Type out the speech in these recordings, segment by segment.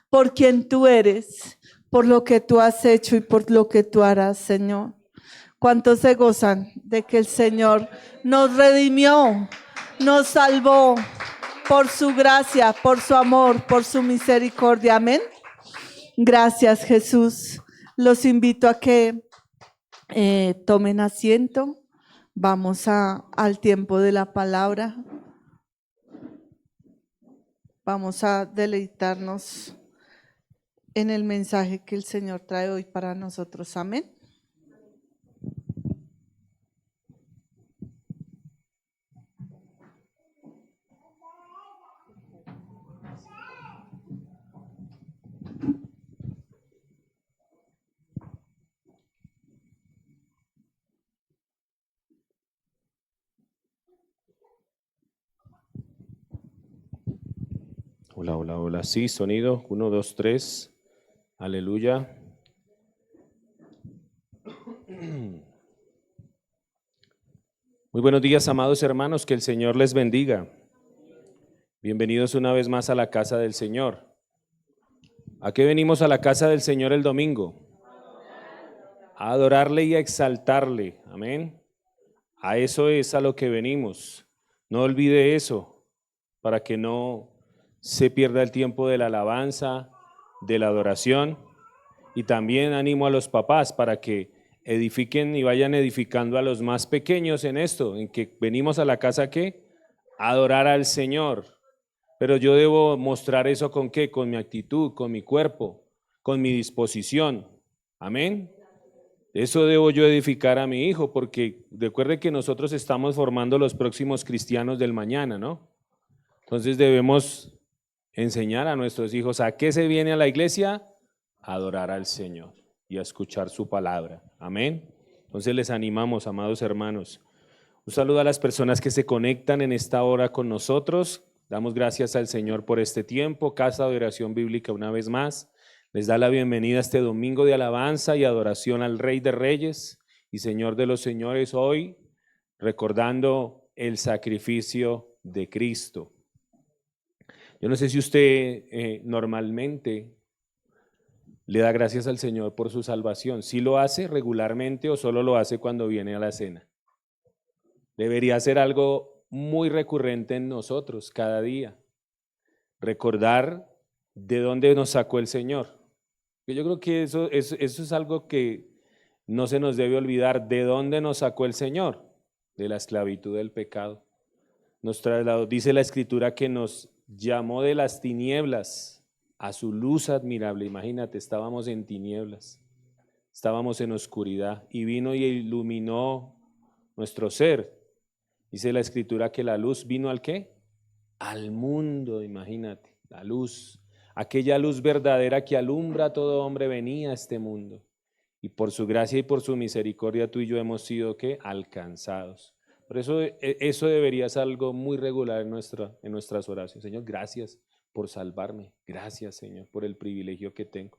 por quien tú eres, por lo que tú has hecho y por lo que tú harás, Señor. ¿Cuántos se gozan de que el Señor nos redimió, nos salvó por su gracia, por su amor, por su misericordia? Amén. Gracias, Jesús. Los invito a que tomen asiento. Vamos al tiempo de la palabra. Vamos a deleitarnos en el mensaje que el Señor trae hoy para nosotros. Amén. Hola, hola, hola. Sí, sonido. 1, 2, 3. Aleluya. Muy buenos días, amados hermanos. Que el Señor les bendiga. Bienvenidos una vez más a la casa del Señor. ¿A qué venimos a la casa del Señor el domingo? A adorarle y a exaltarle. Amén. A eso es a lo que venimos. No olvide eso, para que no se pierda el tiempo de la alabanza, de la adoración. Y también animo a los papás para que edifiquen y vayan edificando a los más pequeños en esto, en que venimos a la casa ¿qué? A adorar al Señor. Pero yo debo mostrar eso ¿con qué? Con mi actitud, con mi cuerpo, con mi disposición. Amén. Eso debo yo edificar a mi hijo, porque recuerde que nosotros estamos formando los próximos cristianos del mañana, ¿no? Entonces debemos enseñar a nuestros hijos a qué se viene a la iglesia, a adorar al Señor y a escuchar su palabra. Amén. Entonces les animamos, amados hermanos. Un saludo a las personas que se conectan en esta hora con nosotros. Damos gracias al Señor por este tiempo. Casa de Oración Bíblica una vez más. Les da la bienvenida este domingo de alabanza y adoración al Rey de Reyes y Señor de los Señores hoy, recordando el sacrificio de Cristo. Yo no sé si usted normalmente le da gracias al Señor por su salvación. ¿Sí lo hace regularmente o solo lo hace cuando viene a la cena? Debería ser algo muy recurrente en nosotros cada día. Recordar de dónde nos sacó el Señor. Yo creo que eso es algo que no se nos debe olvidar. ¿De dónde nos sacó el Señor? De la esclavitud del pecado. Nos trasladó, dice la Escritura, que nos llamó de las tinieblas a su luz admirable. Imagínate, estábamos en tinieblas, estábamos en oscuridad y vino y iluminó nuestro ser. Dice la Escritura que la luz vino ¿al qué? Al mundo, imagínate, la luz, aquella luz verdadera que alumbra a todo hombre venía a este mundo. Y por su gracia y por su misericordia tú y yo hemos sido ¿qué? Alcanzados. Por eso eso debería ser algo muy regular en nuestras oraciones. Señor, gracias por salvarme. Gracias, Señor, por el privilegio que tengo.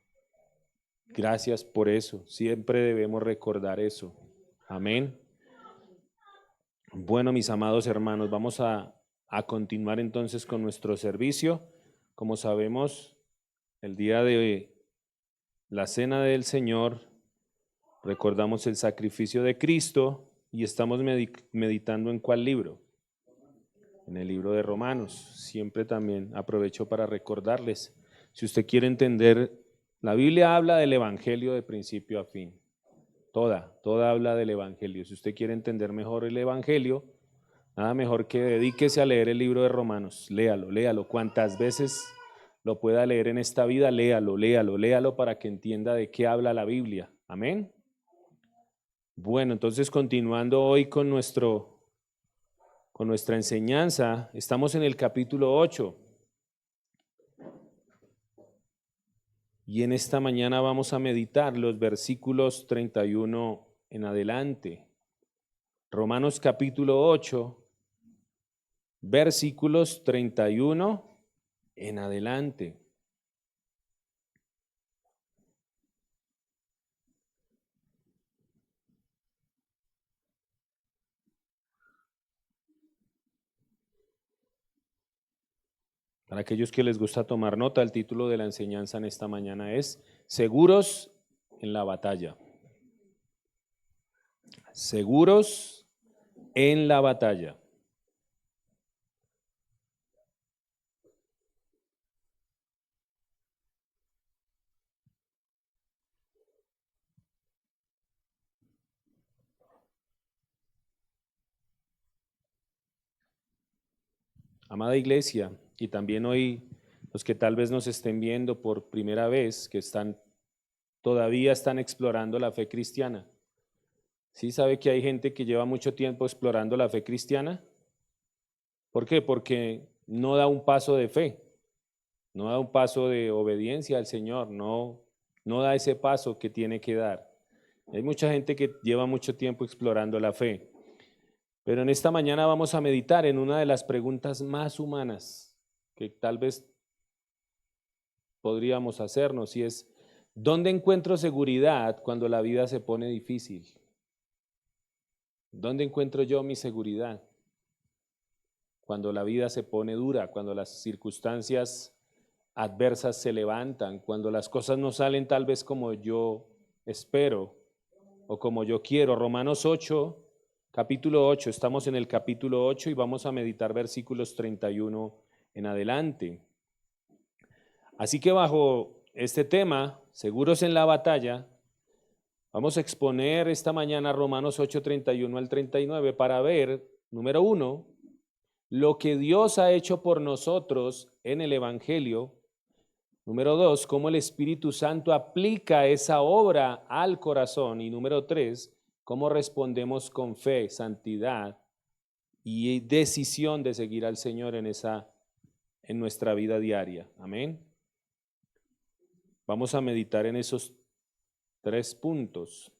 Gracias por eso. Siempre debemos recordar eso. Amén. Bueno, mis amados hermanos, vamos a continuar entonces con nuestro servicio. Como sabemos, el día de la Cena del Señor, recordamos el sacrificio de Cristo y estamos meditando en ¿cuál libro? En el libro de Romanos. Siempre también aprovecho para recordarles, si usted quiere entender, la Biblia habla del Evangelio de principio a fin. Toda habla del Evangelio. Si usted quiere entender mejor el Evangelio, nada mejor que dedíquese a leer el libro de Romanos. Léalo. Cuantas veces lo pueda leer en esta vida, léalo para que entienda de qué habla la Biblia. Amén. Bueno, entonces continuando hoy con nuestra enseñanza, estamos en el capítulo 8. Y en esta mañana vamos a meditar los versículos 31 en adelante. Romanos capítulo 8, versículos 31 en adelante. Para aquellos que les gusta tomar nota, el título de la enseñanza en esta mañana es Seguros en la batalla. Seguros en la batalla. Amada iglesia, y también hoy los que tal vez nos estén viendo por primera vez, que todavía están explorando la fe cristiana. ¿Sí sabe que hay gente que lleva mucho tiempo explorando la fe cristiana? ¿Por qué? Porque no da un paso de fe, no da un paso de obediencia al Señor, no da ese paso que tiene que dar. Hay mucha gente que lleva mucho tiempo explorando la fe. Pero en esta mañana vamos a meditar en una de las preguntas más humanas que tal vez podríamos hacernos, y es, ¿dónde encuentro seguridad cuando la vida se pone difícil? ¿Dónde encuentro yo mi seguridad cuando la vida se pone dura, cuando las circunstancias adversas se levantan, cuando las cosas no salen tal vez como yo espero o como yo quiero? Romanos 8, capítulo 8, estamos en el capítulo 8 y vamos a meditar versículos 31 en adelante. Así que bajo este tema, seguros en la batalla, vamos a exponer esta mañana Romanos 8, 31 al 39 para ver, número 1, lo que Dios ha hecho por nosotros en el Evangelio. Número 2, cómo el Espíritu Santo aplica esa obra al corazón. Y número 3, cómo respondemos con fe, santidad y decisión de seguir al Señor en nuestra vida diaria. Amén. Vamos a meditar en esos 3 puntos.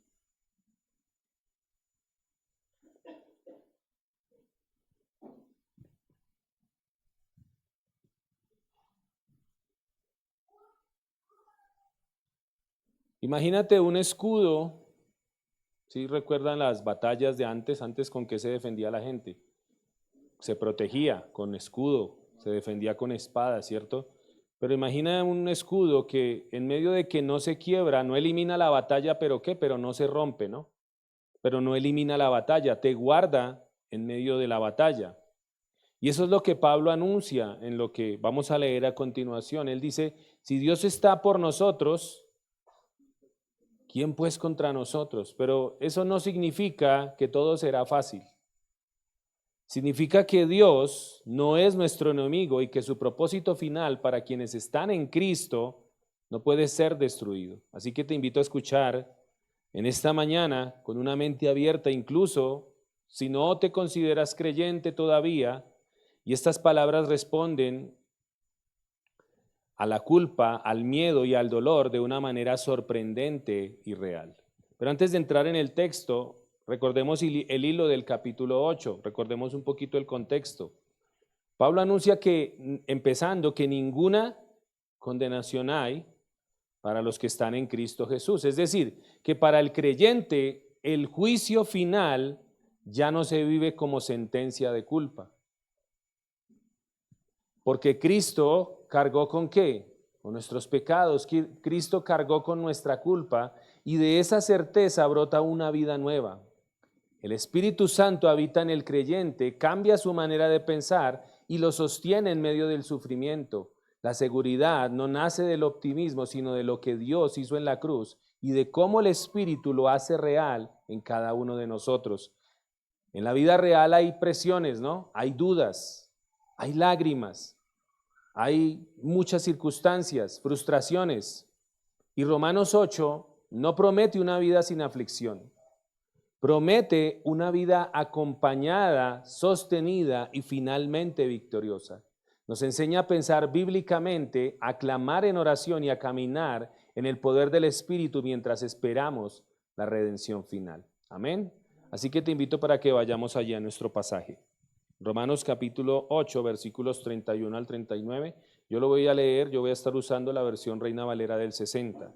Imagínate un escudo. ¿Sí recuerdan las batallas de antes? Antes, ¿con qué se defendía la gente? Se protegía con escudo, se defendía con espada, ¿cierto? Pero imagina un escudo que en medio de que no se quiebra, no elimina la batalla, pero ¿qué? Pero no se rompe, ¿no? Pero no elimina la batalla, te guarda en medio de la batalla. Y eso es lo que Pablo anuncia en lo que vamos a leer a continuación. Él dice, si Dios está por nosotros, ¿quién pues contra nosotros? Pero eso no significa que todo será fácil. Significa que Dios no es nuestro enemigo y que su propósito final para quienes están en Cristo no puede ser destruido. Así que te invito a escuchar en esta mañana con una mente abierta, incluso si no te consideras creyente todavía, y estas palabras responden a la culpa, al miedo y al dolor de una manera sorprendente y real. Pero antes de entrar en el texto, recordemos el hilo del capítulo 8, recordemos un poquito el contexto. Pablo anuncia que, empezando, que ninguna condenación hay para los que están en Cristo Jesús. Es decir, que para el creyente el juicio final ya no se vive como sentencia de culpa. Porque Cristo cargó ¿con qué? Con nuestros pecados. Cristo cargó con nuestra culpa y de esa certeza brota una vida nueva. El Espíritu Santo habita en el creyente, cambia su manera de pensar y lo sostiene en medio del sufrimiento. La seguridad no nace del optimismo, sino de lo que Dios hizo en la cruz y de cómo el Espíritu lo hace real en cada uno de nosotros. En la vida real hay presiones, ¿no? Hay dudas, hay lágrimas, hay muchas circunstancias, frustraciones. Y Romanos 8 no promete una vida sin aflicción. Promete una vida acompañada, sostenida y finalmente victoriosa. Nos enseña a pensar bíblicamente, a clamar en oración y a caminar en el poder del Espíritu mientras esperamos la redención final. Amén. Así que te invito para que vayamos allí a nuestro pasaje. Romanos capítulo 8, versículos 31 al 39. Yo lo voy a leer, yo voy a estar usando la versión Reina Valera del 60.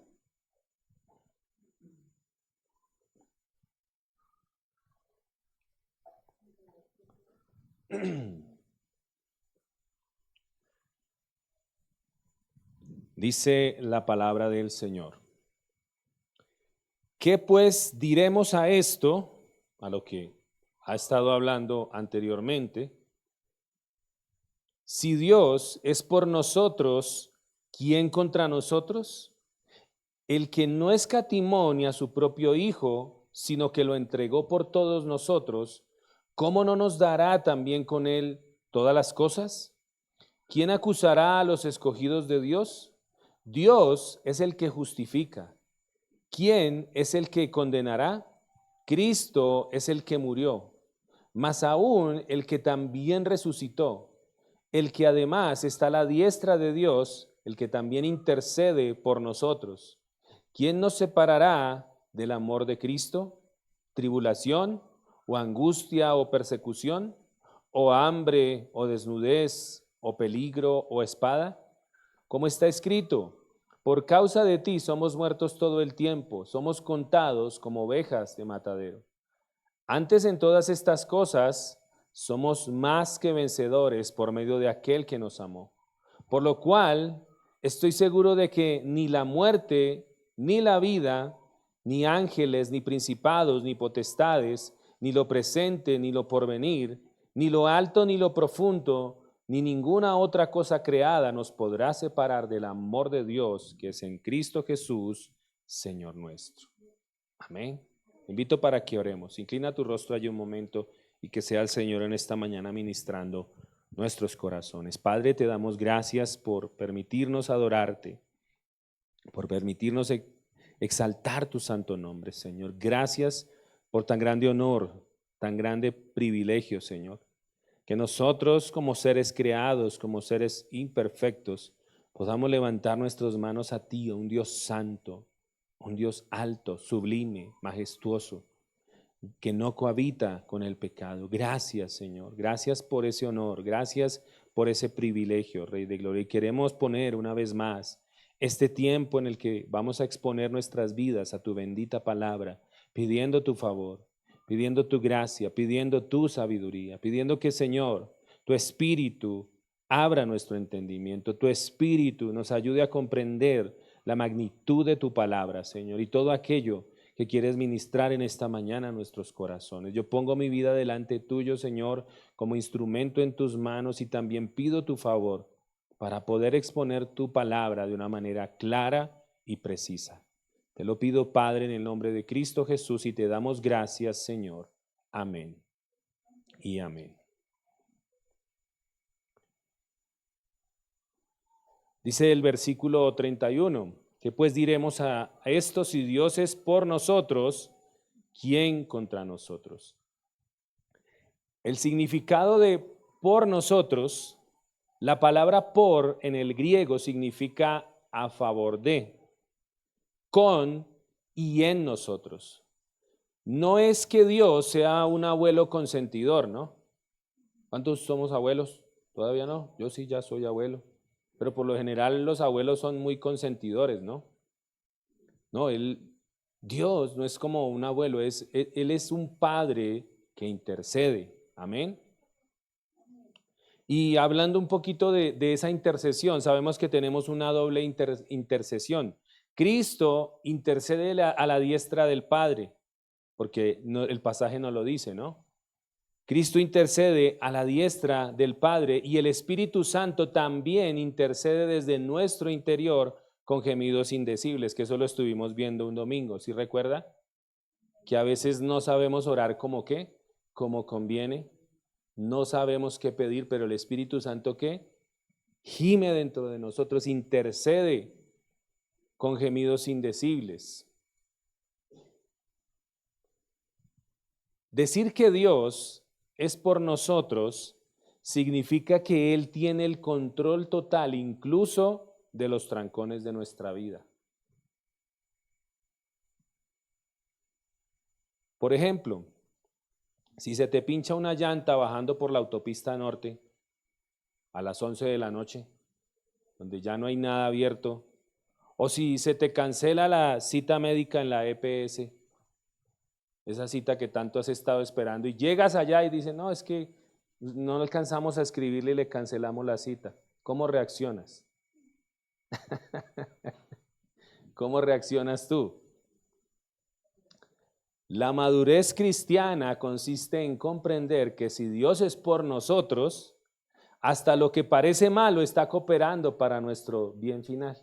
Dice la palabra del Señor. ¿Qué pues diremos a esto, a lo que ha estado hablando anteriormente? Si Dios es por nosotros, ¿quién contra nosotros? El que no escatimó ni a su propio Hijo, sino que lo entregó por todos nosotros, ¿cómo no nos dará también con él todas las cosas? ¿Quién acusará a los escogidos de Dios? Dios es el que justifica. ¿Quién es el que condenará? Cristo es el que murió, mas aún el que también resucitó, el que además está a la diestra de Dios, el que también intercede por nosotros. ¿Quién nos separará del amor de Cristo? ¿Tribulación o angustia o persecución? ¿O hambre o desnudez o peligro o espada? Como está escrito, por causa de ti somos muertos todo el tiempo, somos contados como ovejas de matadero. Antes en todas estas cosas somos más que vencedores por medio de aquel que nos amó. Por lo cual estoy seguro de que ni la muerte, ni la vida, ni ángeles, ni principados, ni potestades, ni lo presente, ni lo porvenir, ni lo alto, ni lo profundo, ni ninguna otra cosa creada nos podrá separar del amor de Dios que es en Cristo Jesús, Señor nuestro. Amén. Te invito para que oremos. Inclina tu rostro allí un momento y que sea el Señor en esta mañana ministrando nuestros corazones. Padre, te damos gracias por permitirnos adorarte, por permitirnos exaltar tu santo nombre, Señor. Gracias por tan grande honor, tan grande privilegio, Señor. Que nosotros como seres creados, como seres imperfectos, podamos levantar nuestras manos a ti, a un Dios santo, un Dios alto, sublime, majestuoso, que no cohabita con el pecado. Gracias, Señor. Gracias por ese honor. Gracias por ese privilegio, Rey de Gloria. Y queremos poner una vez más este tiempo en el que vamos a exponer nuestras vidas a tu bendita palabra, pidiendo tu favor, pidiendo tu gracia, pidiendo tu sabiduría, pidiendo que, Señor, tu Espíritu abra nuestro entendimiento, tu Espíritu nos ayude a comprender la magnitud de tu palabra, Señor, y todo aquello que quieres ministrar en esta mañana a nuestros corazones. Yo pongo mi vida delante tuyo, Señor, como instrumento en tus manos y también pido tu favor para poder exponer tu palabra de una manera clara y precisa. Te lo pido, Padre, en el nombre de Cristo Jesús, y te damos gracias, Señor. Amén y amén. Dice el versículo 31, ¿qué pues diremos a esto? Si Dios es por nosotros, ¿quién contra nosotros? El significado de por nosotros, la palabra por en el griego significa a favor de, con y en nosotros. No es que Dios sea un abuelo consentidor, ¿no? ¿Cuántos somos abuelos? Todavía no, yo sí ya soy abuelo, pero por lo general los abuelos son muy consentidores, ¿no? No, Dios no es como un abuelo, Él es un padre que intercede, amén. Y hablando un poquito de esa intercesión, sabemos que tenemos una doble intercesión. Cristo intercede a la diestra del Padre, porque el pasaje no lo dice, ¿no? Cristo intercede a la diestra del Padre y el Espíritu Santo también intercede desde nuestro interior con gemidos indecibles, que eso lo estuvimos viendo un domingo, ¿sí recuerda? Que a veces no sabemos orar como qué, como conviene, no sabemos qué pedir, pero el Espíritu Santo ¿qué? Gime dentro de nosotros, intercede con gemidos indecibles. Decir que Dios es por nosotros significa que Él tiene el control total incluso de los trancones de nuestra vida. Por ejemplo, si se te pincha una llanta bajando por la autopista norte a las 11 de la noche, donde ya no hay nada abierto, o si se te cancela la cita médica en la EPS, esa cita que tanto has estado esperando, y llegas allá y dices, no, es que no alcanzamos a escribirle y le cancelamos la cita. ¿Cómo reaccionas? ¿Cómo reaccionas tú? La madurez cristiana consiste en comprender que si Dios es por nosotros, hasta lo que parece malo está cooperando para nuestro bien final.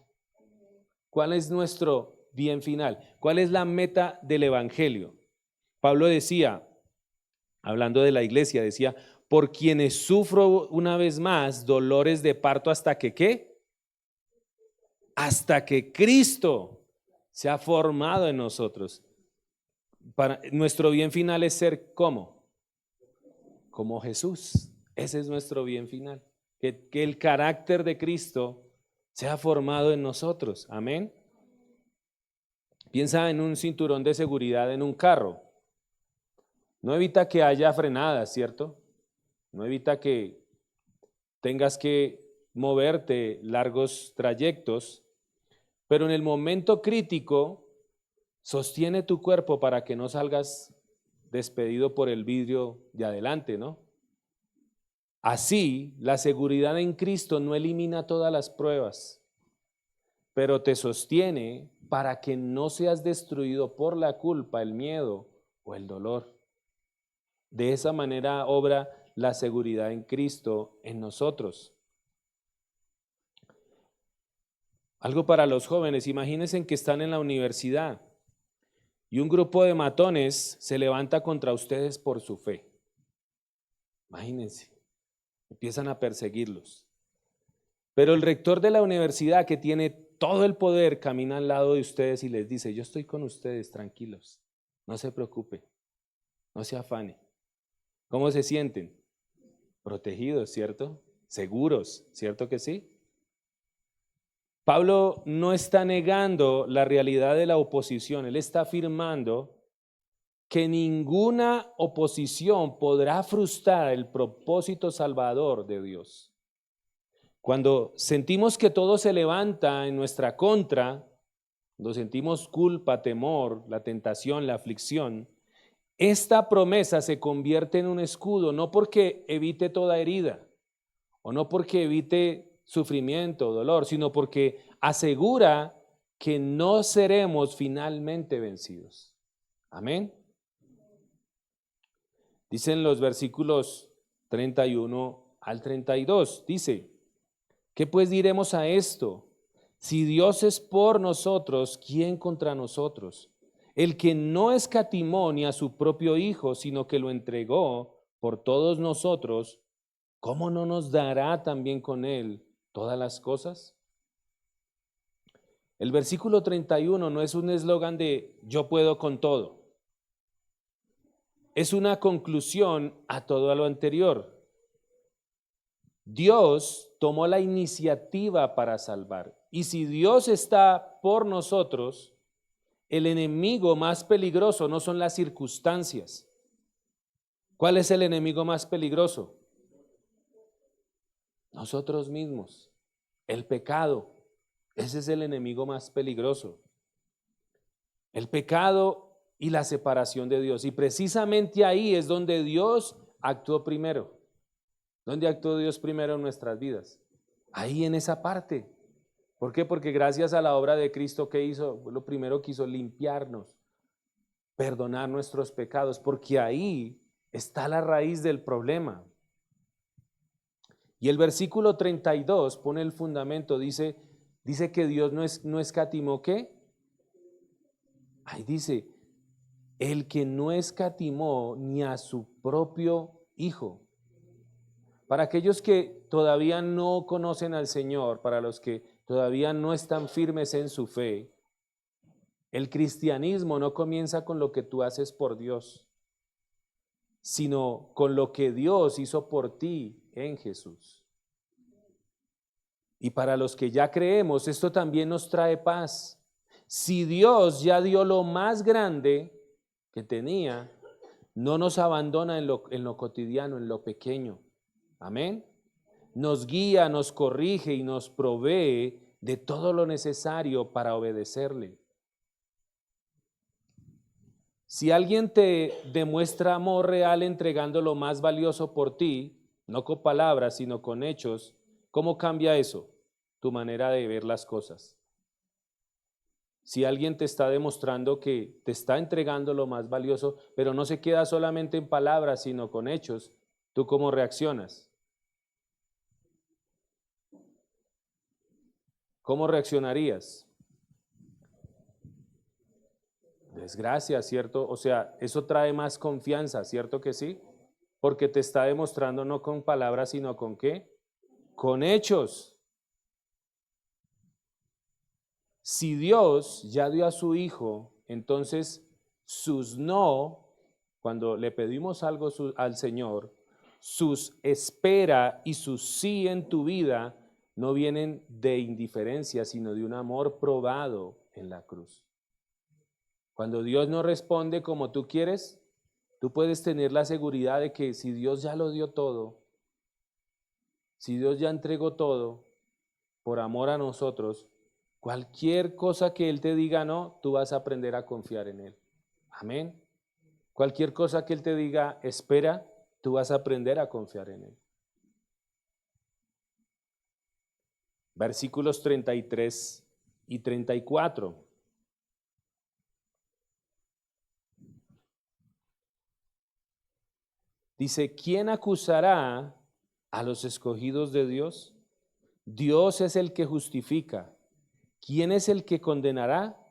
¿Cuál es nuestro bien final? ¿Cuál es la meta del Evangelio? Pablo decía, hablando de la iglesia, decía, por quienes sufro una vez más dolores de parto hasta que ¿qué? Hasta que Cristo se ha formado en nosotros. Nuestro bien final es ser ¿cómo? Como Jesús. Ese es nuestro bien final. Que el carácter de Cristo sea formado en nosotros. Amén. Piensa en un cinturón de seguridad en un carro. No evita que haya frenadas, ¿cierto? No evita que tengas que moverte largos trayectos, pero en el momento crítico sostiene tu cuerpo para que no salgas despedido por el vidrio de adelante, ¿no? Así, la seguridad en Cristo no elimina todas las pruebas, pero te sostiene para que no seas destruido por la culpa, el miedo o el dolor. De esa manera obra la seguridad en Cristo en nosotros. Algo para los jóvenes, imagínense que están en la universidad y un grupo de matones se levanta contra ustedes por su fe. Imagínense, empiezan a perseguirlos. Pero el rector de la universidad, que tiene todo el poder, camina al lado de ustedes y les dice, yo estoy con ustedes, tranquilos, no se preocupe, no se afane. ¿Cómo se sienten? Protegidos, ¿cierto? Seguros, ¿cierto que sí? Pablo no está negando la realidad de la oposición, él está afirmando que ninguna oposición podrá frustrar el propósito salvador de Dios. Cuando sentimos que todo se levanta en nuestra contra, cuando sentimos culpa, temor, la tentación, la aflicción, esta promesa se convierte en un escudo, no porque evite toda herida, o no porque evite sufrimiento o dolor, sino porque asegura que no seremos finalmente vencidos. Amén. Dicen los versículos 31 al 32, dice, ¿qué pues diremos a esto? Si Dios es por nosotros, ¿quién contra nosotros? El que no escatimó ni a su propio Hijo, sino que lo entregó por todos nosotros, ¿cómo no nos dará también con él todas las cosas? El versículo 31 no es un eslogan de yo puedo con todo. Es una conclusión a todo lo anterior. Dios tomó la iniciativa para salvar. Y si Dios está por nosotros, el enemigo más peligroso no son las circunstancias. ¿Cuál es el enemigo más peligroso? Nosotros mismos. El pecado. Ese es el enemigo más peligroso. El pecado y la separación de Dios. Y precisamente ahí es donde Dios actuó primero. ¿Dónde actuó Dios primero en nuestras vidas? Ahí en esa parte. ¿Por qué? Porque gracias a la obra de Cristo, ¿qué hizo? Lo primero que hizo, limpiarnos, perdonar nuestros pecados, porque ahí está la raíz del problema. Y el versículo 32 pone el fundamento, dice que Dios no escatimó, ¿qué? Ahí dice, el que no escatimó ni a su propio Hijo. Para aquellos que todavía no conocen al Señor, para los que todavía no están firmes en su fe, el cristianismo no comienza con lo que tú haces por Dios, sino con lo que Dios hizo por ti en Jesús. Y para los que ya creemos, esto también nos trae paz. Si Dios ya dio lo más grande que tenía, no nos abandona en lo cotidiano, en lo pequeño. Amén. Nos guía, nos corrige y nos provee de todo lo necesario para obedecerle. Si alguien te demuestra amor real entregando lo más valioso por ti, no con palabras, sino con hechos, ¿cómo cambia eso? tu manera de ver las cosas. Si alguien te está demostrando que te está entregando lo más valioso, pero no se queda solamente en palabras, sino con hechos, ¿tú cómo reaccionas? ¿Cómo reaccionarías? Desgracia, ¿cierto? O sea, eso trae más confianza, ¿cierto que sí? Porque te está demostrando no con palabras, sino con ¿qué? Con hechos. Si Dios ya dio a su Hijo, entonces sus no, cuando le pedimos algo al Señor, sus espera y sus sí en tu vida no vienen de indiferencia, sino de un amor probado en la cruz. Cuando Dios no responde como tú quieres, tú puedes tener la seguridad de que si Dios ya lo dio todo, si Dios ya entregó todo por amor a nosotros, cualquier cosa que Él te diga no, tú vas a aprender a confiar en Él. Amén. Cualquier cosa que Él te diga espera, tú vas a aprender a confiar en Él. Versículos 33 y 34. Dice, ¿quién acusará a los escogidos de Dios? Dios es el que justifica. ¿Quién es el que condenará?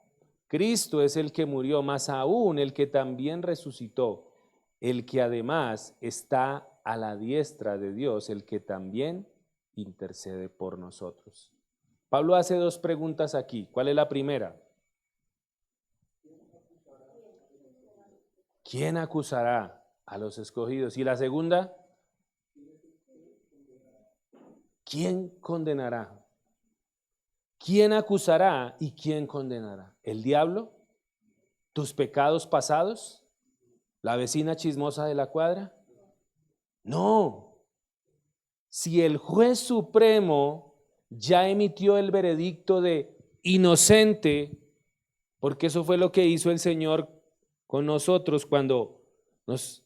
Cristo es el que murió, más aún el que también resucitó, el que además está a la diestra de Dios, el que también intercede por nosotros. Pablo hace dos preguntas aquí. ¿Cuál es la primera? ¿Quién acusará a los escogidos? Y la segunda, ¿quién condenará? ¿Quién acusará y quién condenará? ¿El diablo? ¿Tus pecados pasados? ¿La vecina chismosa de la cuadra? No. Si el juez supremo ya emitió el veredicto de inocente, porque eso fue lo que hizo el Señor con nosotros cuando nos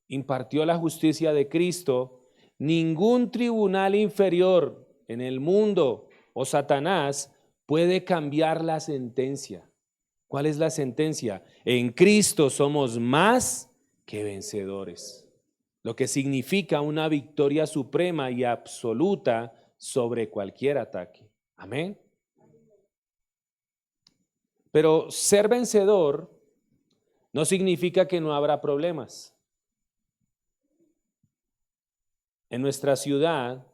impartió la justicia de Cristo, ningún tribunal inferior en el mundo o Satanás puede cambiar la sentencia. ¿Cuál es la sentencia? En Cristo somos más que vencedores, lo que significa una victoria suprema y absoluta sobre cualquier ataque. Amén. Pero ser vencedor no significa que no habrá problemas. En nuestra ciudad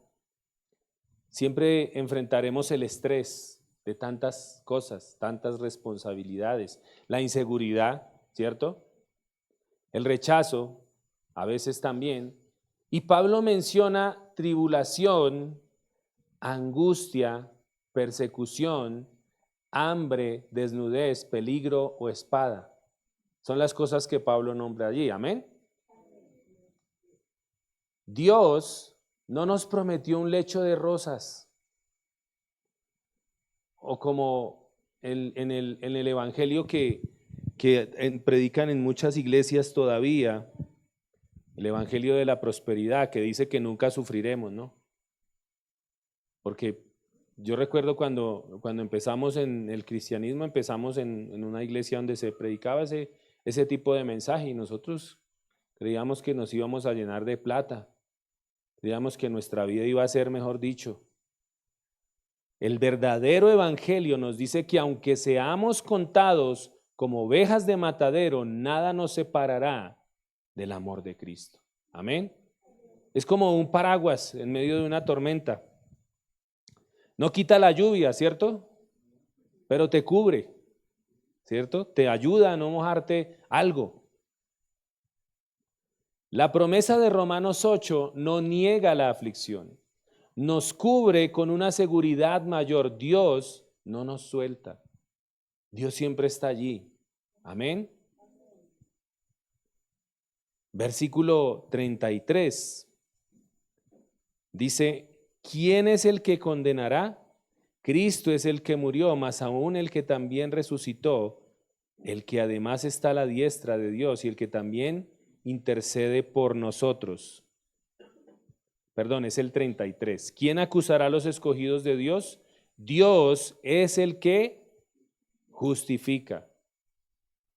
siempre enfrentaremos el estrés de tantas cosas, tantas responsabilidades, la inseguridad, ¿cierto? El rechazo, a veces también. Y Pablo menciona tribulación, angustia, persecución, hambre, desnudez, peligro o espada. Son las cosas que Pablo nombra allí. Amén. Dios no nos prometió un lecho de rosas, o como en el evangelio que predican en muchas iglesias todavía, el evangelio de la prosperidad, que dice que nunca sufriremos, ¿no? Porque yo recuerdo cuando empezamos en el cristianismo, empezamos en una iglesia donde se predicaba ese tipo de mensaje y nosotros creíamos que nos íbamos a llenar de plata, creíamos que nuestra vida iba a ser, mejor dicho. El verdadero evangelio nos dice que aunque seamos contados como ovejas de matadero, nada nos separará del amor de Cristo. Amén. Es como un paraguas en medio de una tormenta. No quita la lluvia, ¿cierto? Pero te cubre, ¿cierto? Te ayuda a no mojarte algo. La promesa de Romanos 8 no niega la aflicción. Nos cubre con una seguridad mayor. Dios no nos suelta. Dios siempre está allí. Amén. Versículo 33. Dice, ¿quién es el que condenará? Cristo es el que murió, más aún el que también resucitó, el que además está a la diestra de Dios y el que también intercede por nosotros. Perdón, es el 33. ¿Quién acusará a los escogidos de Dios? Dios es el que justifica.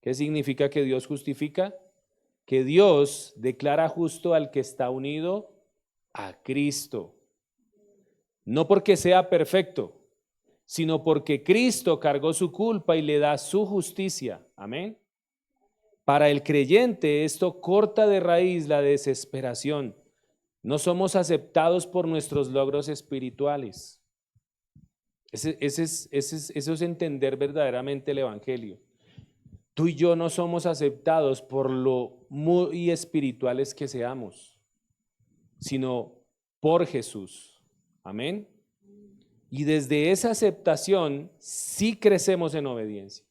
¿Qué significa que Dios justifica? Que Dios declara justo al que está unido a Cristo. No porque sea perfecto, sino porque Cristo cargó su culpa y le da su justicia. Amén. Para el creyente esto corta de raíz la desesperación. No somos aceptados por nuestros logros espirituales. Eso es entender verdaderamente el Evangelio. Tú y yo no somos aceptados por lo muy espirituales que seamos, sino por Jesús. Amén. Y desde esa aceptación sí crecemos en obediencia.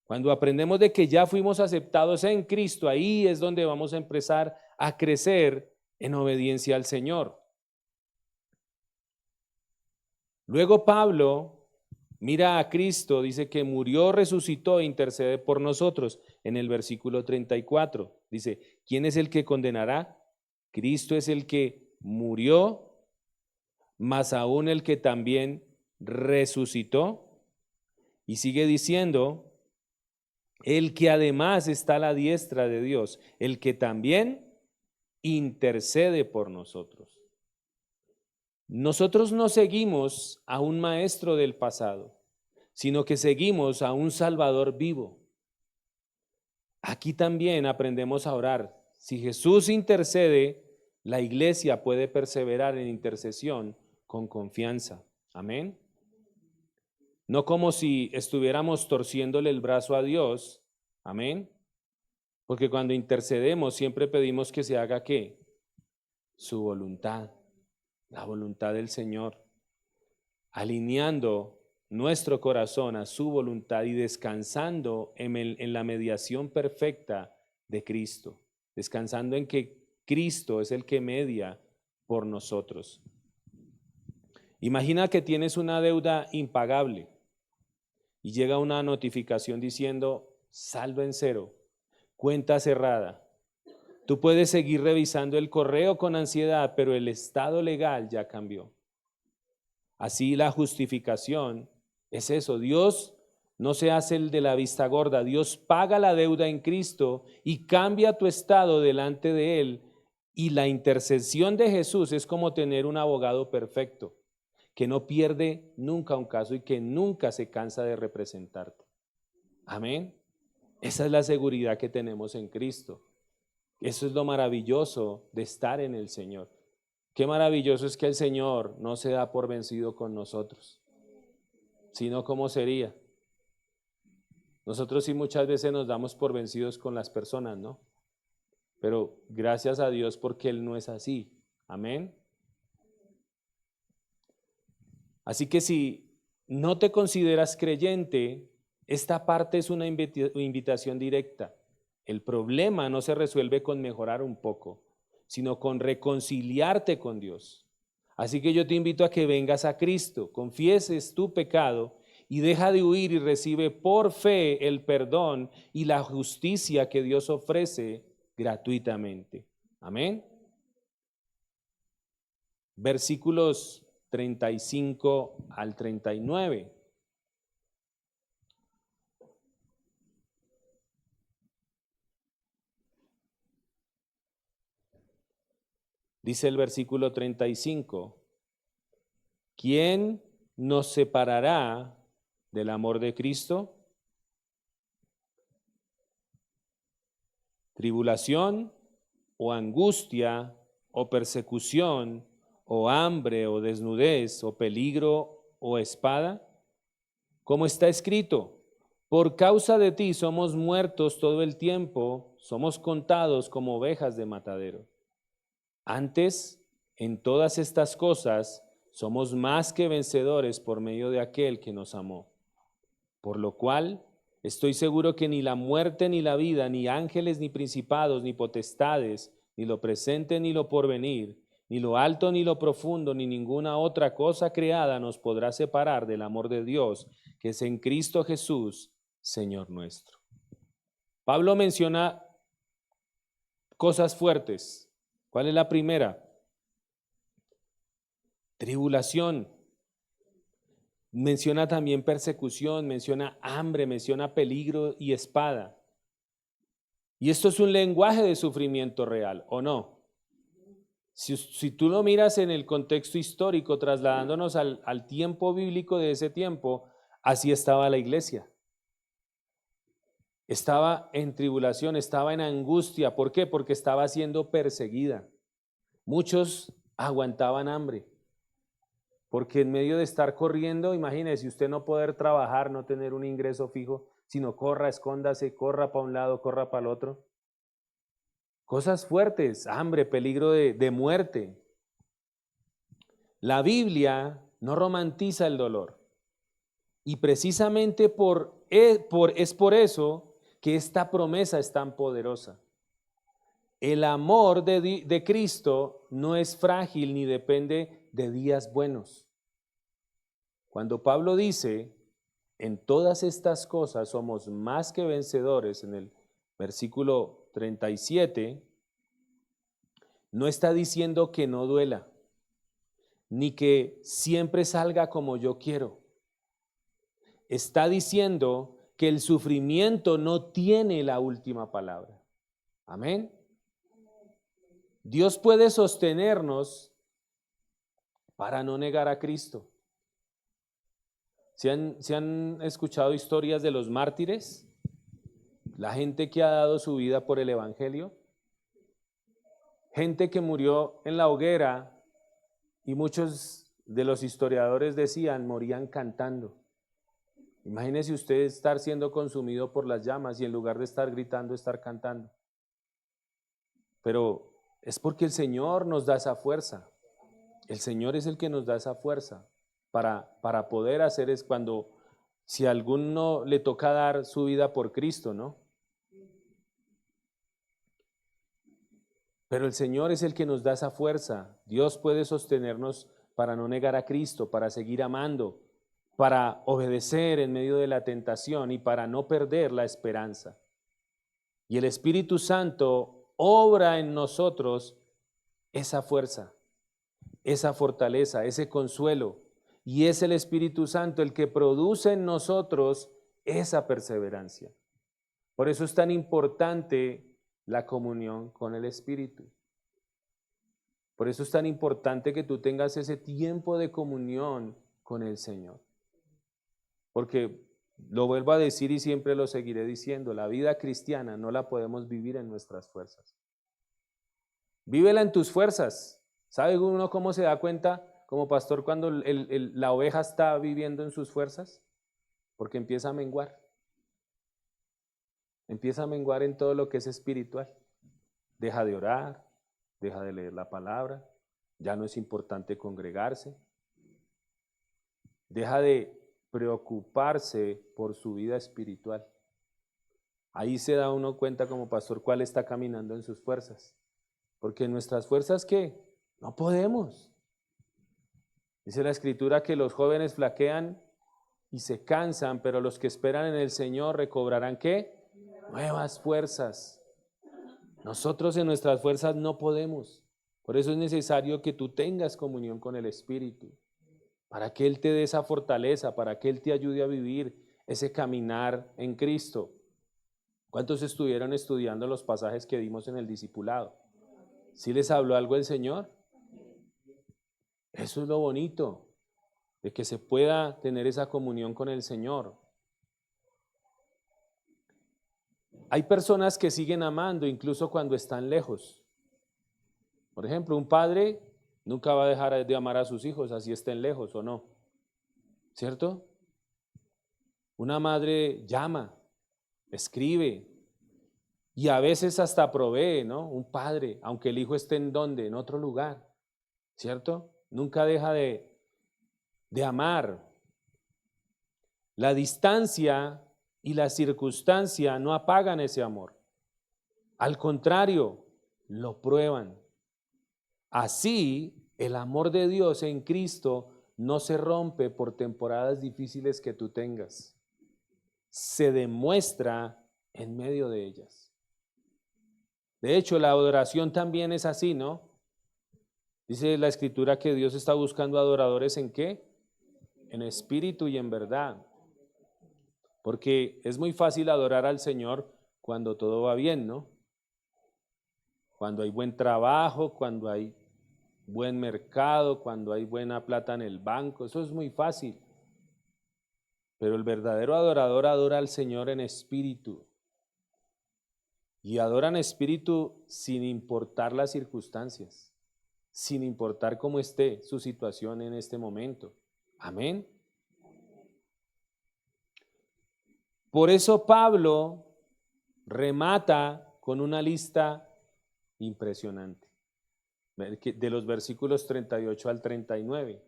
Cuando aprendemos de que ya fuimos aceptados en Cristo, ahí es donde vamos a empezar a crecer en obediencia al Señor. Luego Pablo mira a Cristo, dice que murió, resucitó e intercede por nosotros. En el versículo 34 dice, ¿quién es el que condenará? Cristo es el que murió, más aún el que también resucitó. Y sigue diciendo, el que además está a la diestra de Dios, el que también intercede por nosotros. Nosotros no seguimos a un maestro del pasado, sino que seguimos a un Salvador vivo. Aquí también aprendemos a orar. Si Jesús intercede, la iglesia puede perseverar en intercesión con confianza. Amén. No como si estuviéramos torciéndole el brazo a Dios. Amén. Porque cuando intercedemos siempre pedimos que se haga ¿qué? Su voluntad, la voluntad del Señor, alineando nuestro corazón a su voluntad y descansando en la mediación perfecta de Cristo, descansando en que Cristo es el que media por nosotros. Imagina que tienes una deuda impagable y llega una notificación diciendo saldo en cero, cuenta cerrada. Tú puedes seguir revisando el correo con ansiedad, pero el estado legal ya cambió. Así la justificación es eso. Dios no se hace el de la vista gorda. Dios paga la deuda en Cristo y cambia tu estado delante de Él. Y la intercesión de Jesús es como tener un abogado perfecto, que no pierde nunca un caso y que nunca se cansa de representarte. Amén. Esa es la seguridad que tenemos en Cristo. Eso es lo maravilloso de estar en el Señor. Qué maravilloso es que el Señor no se da por vencido con nosotros, sino ¿cómo sería? Nosotros sí muchas veces nos damos por vencidos con las personas, ¿no? Pero gracias a Dios porque Él no es así. Amén. Así que si no te consideras creyente, esta parte es una invitación directa. El problema no se resuelve con mejorar un poco, sino con reconciliarte con Dios. Así que yo te invito a que vengas a Cristo, confieses tu pecado y deja de huir y recibe por fe el perdón y la justicia que Dios ofrece gratuitamente. Amén. Versículos 35 al 39. Dice el versículo 35, ¿quién nos separará del amor de Cristo? ¿Tribulación o angustia o persecución o hambre o desnudez o peligro o espada? Como está escrito, por causa de ti somos muertos todo el tiempo, somos contados como ovejas de matadero. Antes, en todas estas cosas, somos más que vencedores por medio de aquel que nos amó. Por lo cual, estoy seguro que ni la muerte ni la vida, ni ángeles ni principados, ni potestades, ni lo presente ni lo porvenir, ni lo alto ni lo profundo, ni ninguna otra cosa creada nos podrá separar del amor de Dios, que es en Cristo Jesús, Señor nuestro. Pablo menciona cosas fuertes. ¿Cuál es la primera? Tribulación. menciona también persecución, menciona hambre, menciona peligro y espada. Y esto es un lenguaje de sufrimiento real, ¿o no? Si tú lo miras en el contexto histórico, trasladándonos al tiempo bíblico de ese tiempo, así estaba la iglesia. Estaba en tribulación, estaba en angustia. ¿Por qué? Porque estaba siendo perseguida. Muchos aguantaban hambre. Porque en medio de estar corriendo, imagínese usted no poder trabajar, no tener un ingreso fijo, sino corra, escóndase, corra para un lado, corra para el otro. Cosas fuertes, hambre, peligro de muerte. La Biblia no romantiza el dolor. Y precisamente es por eso que esta promesa es tan poderosa. El amor de Cristo no es frágil ni depende de días buenos. Cuando Pablo dice, en todas estas cosas somos más que vencedores, en el versículo 37, no está diciendo que no duela, ni que siempre salga como yo quiero. Está diciendo que el sufrimiento no tiene la última palabra. Amén. Dios puede sostenernos para no negar a Cristo. ¿Se han escuchado historias de los mártires? La gente que ha dado su vida por el Evangelio. Gente que murió en la hoguera y muchos de los historiadores decían, morían cantando. Imagínese usted estar siendo consumido por las llamas y en lugar de estar gritando, estar cantando. Pero es porque el Señor nos da esa fuerza. El Señor es el que nos da esa fuerza para poder hacer es cuando, si a alguno le toca dar su vida por Cristo, ¿no? Pero el Señor es el que nos da esa fuerza. Dios puede sostenernos para no negar a Cristo, para seguir amando, para obedecer en medio de la tentación y para no perder la esperanza. Y el Espíritu Santo obra en nosotros esa fuerza, esa fortaleza, ese consuelo. Y es el Espíritu Santo el que produce en nosotros esa perseverancia. Por eso es tan importante la comunión con el Espíritu. Por eso es tan importante que tú tengas ese tiempo de comunión con el Señor. Porque lo vuelvo a decir y siempre lo seguiré diciendo, la vida cristiana no la podemos vivir en nuestras fuerzas. Vívela en tus fuerzas. ¿Sabe uno cómo se da cuenta como pastor cuando la oveja está viviendo en sus fuerzas? Porque empieza a menguar. Empieza a menguar en todo lo que es espiritual. Deja de orar, deja de leer la palabra, ya no es importante congregarse. Deja de preocuparse por su vida espiritual. Ahí se da uno cuenta como pastor cuál está caminando en sus fuerzas. Porque en nuestras fuerzas, ¿qué? No podemos. Dice la Escritura que los jóvenes flaquean y se cansan, pero los que esperan en el Señor recobrarán, ¿qué? Nuevas fuerzas. Nosotros en nuestras fuerzas no podemos. Por eso es necesario que tú tengas comunión con el Espíritu, para que Él te dé esa fortaleza, para que Él te ayude a vivir ese caminar en Cristo. ¿Cuántos estuvieron estudiando los pasajes que dimos en el discipulado? ¿Sí les habló algo el Señor? Eso es lo bonito, de que se pueda tener esa comunión con el Señor. Hay personas que siguen amando incluso cuando están lejos. Por ejemplo, un padre nunca va a dejar de amar a sus hijos, así estén lejos o no. ¿Cierto? Una madre llama, escribe y a veces hasta provee, ¿no? Un padre, aunque el hijo esté en donde, en otro lugar. ¿Cierto? Nunca deja de amar. La distancia y la circunstancia no apagan ese amor. Al contrario, lo prueban. Así, el amor de Dios en Cristo no se rompe por temporadas difíciles que tú tengas. Se demuestra en medio de ellas. De hecho, la adoración también es así, ¿no? Dice la Escritura que Dios está buscando adoradores ¿en qué? en espíritu y en verdad. Porque es muy fácil adorar al Señor cuando todo va bien, ¿no? Cuando hay buen trabajo, cuando hay buen mercado, cuando hay buena plata en el banco, eso es muy fácil. Pero el verdadero adorador adora al Señor en espíritu. Y adora en espíritu sin importar las circunstancias, sin importar cómo esté su situación en este momento. Amén. Por eso Pablo remata con una lista impresionante, de los versículos 38 al 39.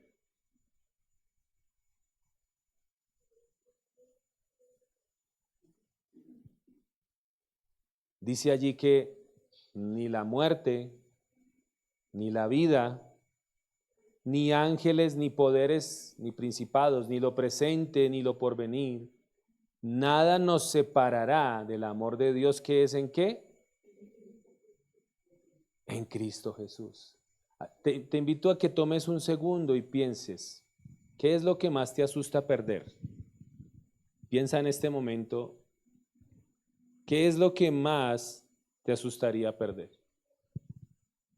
Dice allí que ni la muerte, ni la vida, ni ángeles, ni poderes, ni principados, ni lo presente, ni lo porvenir, nada nos separará del amor de Dios que es ¿en qué? En Cristo Jesús. Te invito a que tomes un segundo y pienses, ¿qué es lo que más te asusta perder? Piensa en este momento, ¿qué es lo que más te asustaría perder?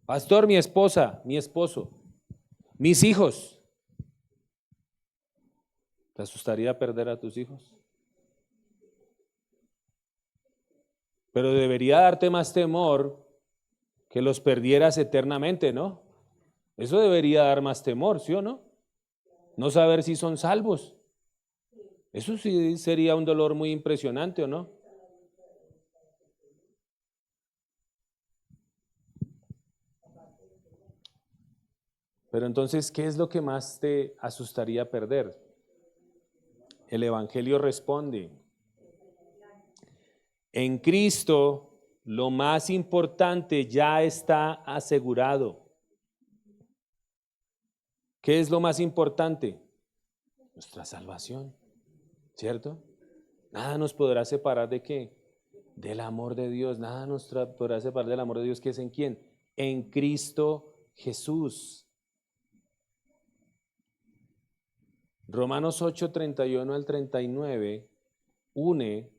Pastor, mi esposa, mi esposo, mis hijos. ¿Te asustaría perder a tus hijos? Pero debería darte más temor que los perdieras eternamente, ¿no? Eso debería dar más temor, ¿sí o no? No saber si son salvos. Eso sí sería un dolor muy impresionante, ¿o no? Pero entonces, ¿qué es lo que más te asustaría perder? El Evangelio responde, en Cristo lo más importante ya está asegurado. ¿Qué es lo más importante? Nuestra salvación, ¿cierto? Nada nos podrá separar ¿de qué? Del amor de Dios. Nada nos podrá separar del amor de Dios, que es ¿en quién? En Cristo Jesús. Romanos 8, 31 al 39 une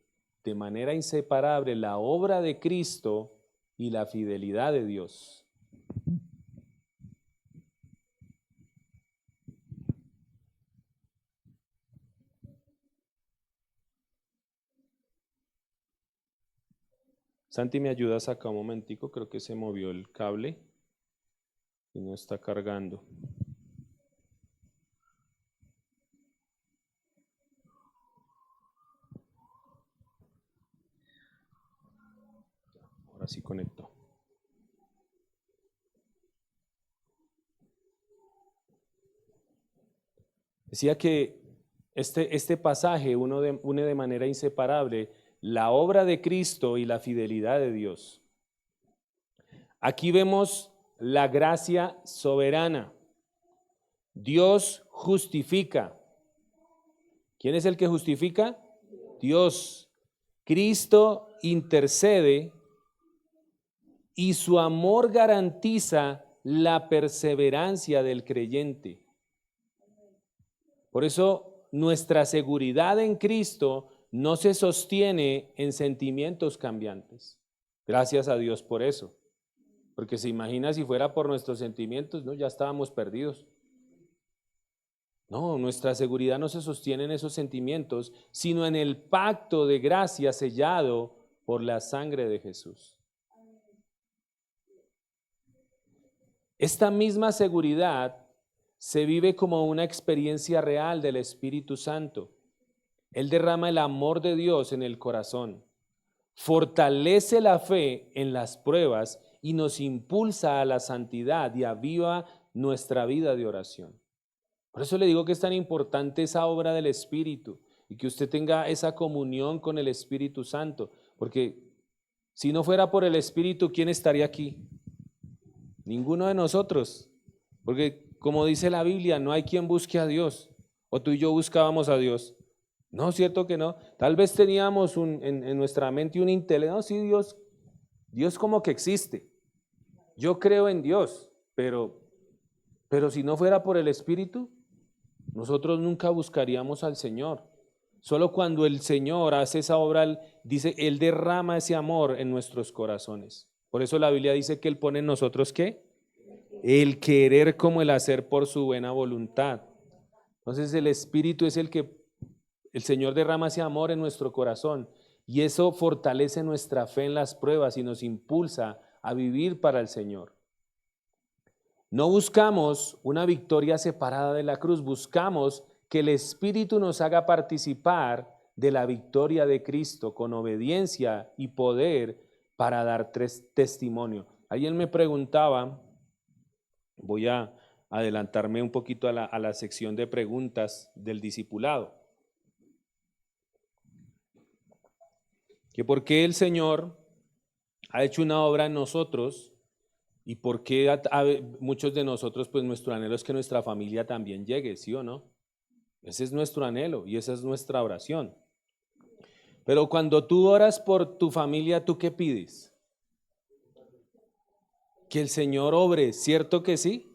de manera inseparable la obra de Cristo y la fidelidad de Dios. Santi, ¿me ayudas acá un momentico? Creo que se movió el cable y no está cargando. Ahora sí conectó. Decía que este pasaje une de manera inseparable la obra de Cristo y la fidelidad de Dios. Aquí vemos la gracia soberana. Dios justifica. ¿Quién es el que justifica? Dios. Cristo intercede y su amor garantiza la perseverancia del creyente. Por eso nuestra seguridad en Cristo no se sostiene en sentimientos cambiantes. Gracias a Dios por eso. Porque se imagina si fuera por nuestros sentimientos, ¿no? Ya estábamos perdidos. No, nuestra seguridad no se sostiene en esos sentimientos, sino en el pacto de gracia sellado por la sangre de Jesús. Esta misma seguridad se vive como una experiencia real del Espíritu Santo. Él derrama el amor de Dios en el corazón, fortalece la fe en las pruebas y nos impulsa a la santidad y aviva nuestra vida de oración. Por eso le digo que es tan importante esa obra del Espíritu y que usted tenga esa comunión con el Espíritu Santo, porque si no fuera por el Espíritu, ¿quién estaría aquí? Ninguno de nosotros, porque como dice la Biblia, no hay quien busque a Dios, o tú y yo buscábamos a Dios. No, cierto que no. Tal vez teníamos en nuestra mente un intelecto, no, sí, Dios como que existe. Yo creo en Dios, pero si no fuera por el Espíritu, nosotros nunca buscaríamos al Señor. Solo cuando el Señor hace esa obra, dice, Él derrama ese amor en nuestros corazones. Por eso la Biblia dice que Él pone en nosotros, ¿qué? El querer como el hacer por su buena voluntad. Entonces el Espíritu es el que, el Señor derrama ese amor en nuestro corazón y eso fortalece nuestra fe en las pruebas y nos impulsa a vivir para el Señor. No buscamos una victoria separada de la cruz, buscamos que el Espíritu nos haga participar de la victoria de Cristo con obediencia y poder para dar testimonio. Ayer me preguntaba, voy a adelantarme un poquito a la sección de preguntas del discipulado, que por qué el Señor ha hecho una obra en nosotros y por qué muchos de nosotros, pues nuestro anhelo es que nuestra familia también llegue, ¿sí o no? Ese es nuestro anhelo y esa es nuestra oración. Pero cuando tú oras por tu familia, ¿tú qué pides? Que el Señor obre, ¿cierto que sí?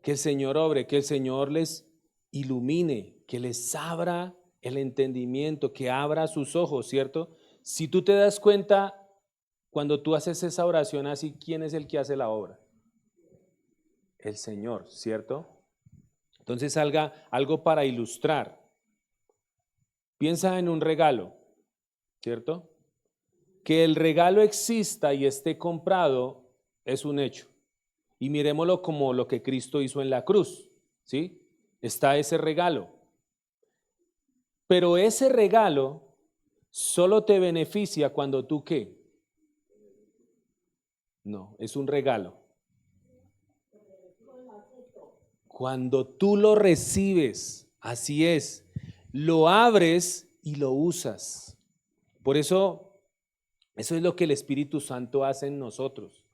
Que el Señor obre, que el Señor les ilumine, que les abra el entendimiento, que abra sus ojos, ¿cierto? Si tú te das cuenta, cuando tú haces esa oración así, ¿quién es el que hace la obra? El Señor, ¿cierto? Entonces algo para ilustrar. Piensa en un regalo, ¿cierto? Que el regalo exista y esté comprado es un hecho. Y miremoslo como lo que Cristo hizo en la cruz, ¿sí? Está ese regalo. Pero ese regalo solo te beneficia cuando tú ¿qué? No, es un regalo. Cuando tú lo recibes, así es, lo abres y lo usas. Por eso es lo que el Espíritu Santo hace en nosotros.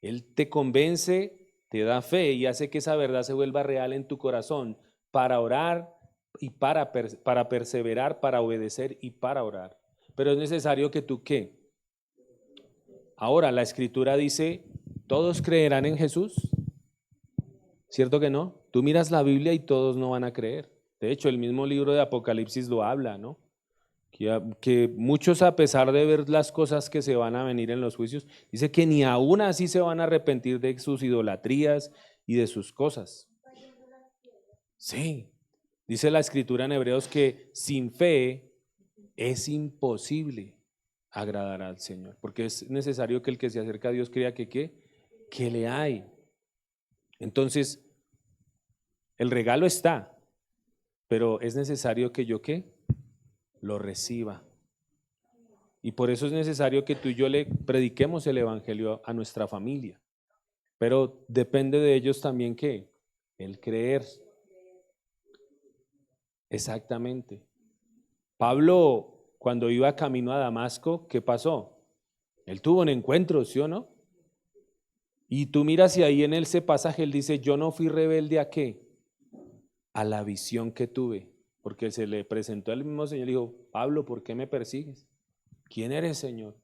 Él te convence, te da fe y hace que esa verdad se vuelva real en tu corazón para orar y para perseverar, para obedecer y para orar. Pero es necesario que tú ¿qué? Ahora, la Escritura dice, ¿todos creerán en Jesús? ¿Cierto que no? Tú miras la Biblia y todos no van a creer. De hecho, el mismo libro de Apocalipsis lo habla, ¿no? Que muchos, a pesar de ver las cosas que se van a venir en los juicios, dice que ni aún así se van a arrepentir de sus idolatrías y de sus cosas. Sí, dice la Escritura en Hebreos que sin fe es imposible agradar al Señor, porque es necesario que el que se acerca a Dios crea que ¿qué? Que le hay. Entonces, el regalo está, pero es necesario que yo ¿qué? Lo reciba. Y por eso es necesario que tú y yo le prediquemos el evangelio a nuestra familia. Pero depende de ellos también ¿qué? El creer. Exactamente. Pablo, cuando iba camino a Damasco, ¿qué pasó? Él tuvo un encuentro, ¿sí o no? Y tú miras y ahí en ese pasaje él dice, yo no fui rebelde ¿a qué? A la visión que tuve. Porque se le presentó al mismo Señor y dijo, Pablo, ¿por qué me persigues? ¿Quién eres, Señor?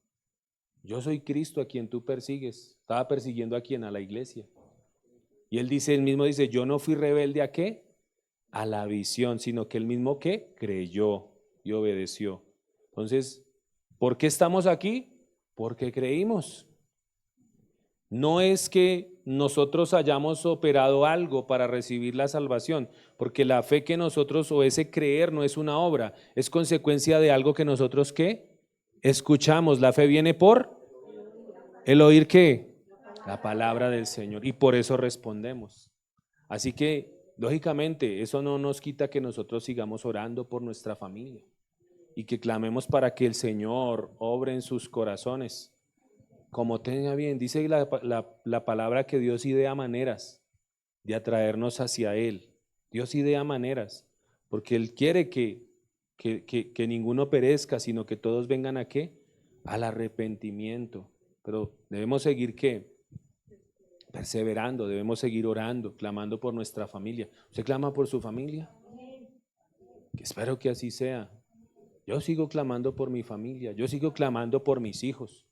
Yo soy Cristo a quien tú persigues. Estaba persiguiendo a quien, a la iglesia. Y él dice, él mismo dice, yo no fui rebelde ¿a qué? A la visión, sino que él mismo ¿qué? Creyó y obedeció. Entonces, ¿por qué estamos aquí? Porque creímos. No es que nosotros hayamos operado algo para recibir la salvación, porque la fe que nosotros o ese creer no es una obra, es consecuencia de algo que nosotros ¿qué? Escuchamos. La fe viene por el oír ¿qué? La palabra del Señor y por eso respondemos. Así que, lógicamente, eso no nos quita que nosotros sigamos orando por nuestra familia y que clamemos para que el Señor obre en sus corazones. Como tenga bien, dice la palabra que Dios idea maneras de atraernos hacia Él. Dios idea maneras, porque Él quiere que ninguno perezca, sino que todos vengan ¿a qué? Al arrepentimiento. Pero debemos seguir ¿qué? Perseverando, debemos seguir orando, clamando por nuestra familia. ¿Usted clama por su familia? Espero que así sea. Yo sigo clamando por mi familia, yo sigo clamando por mis hijos.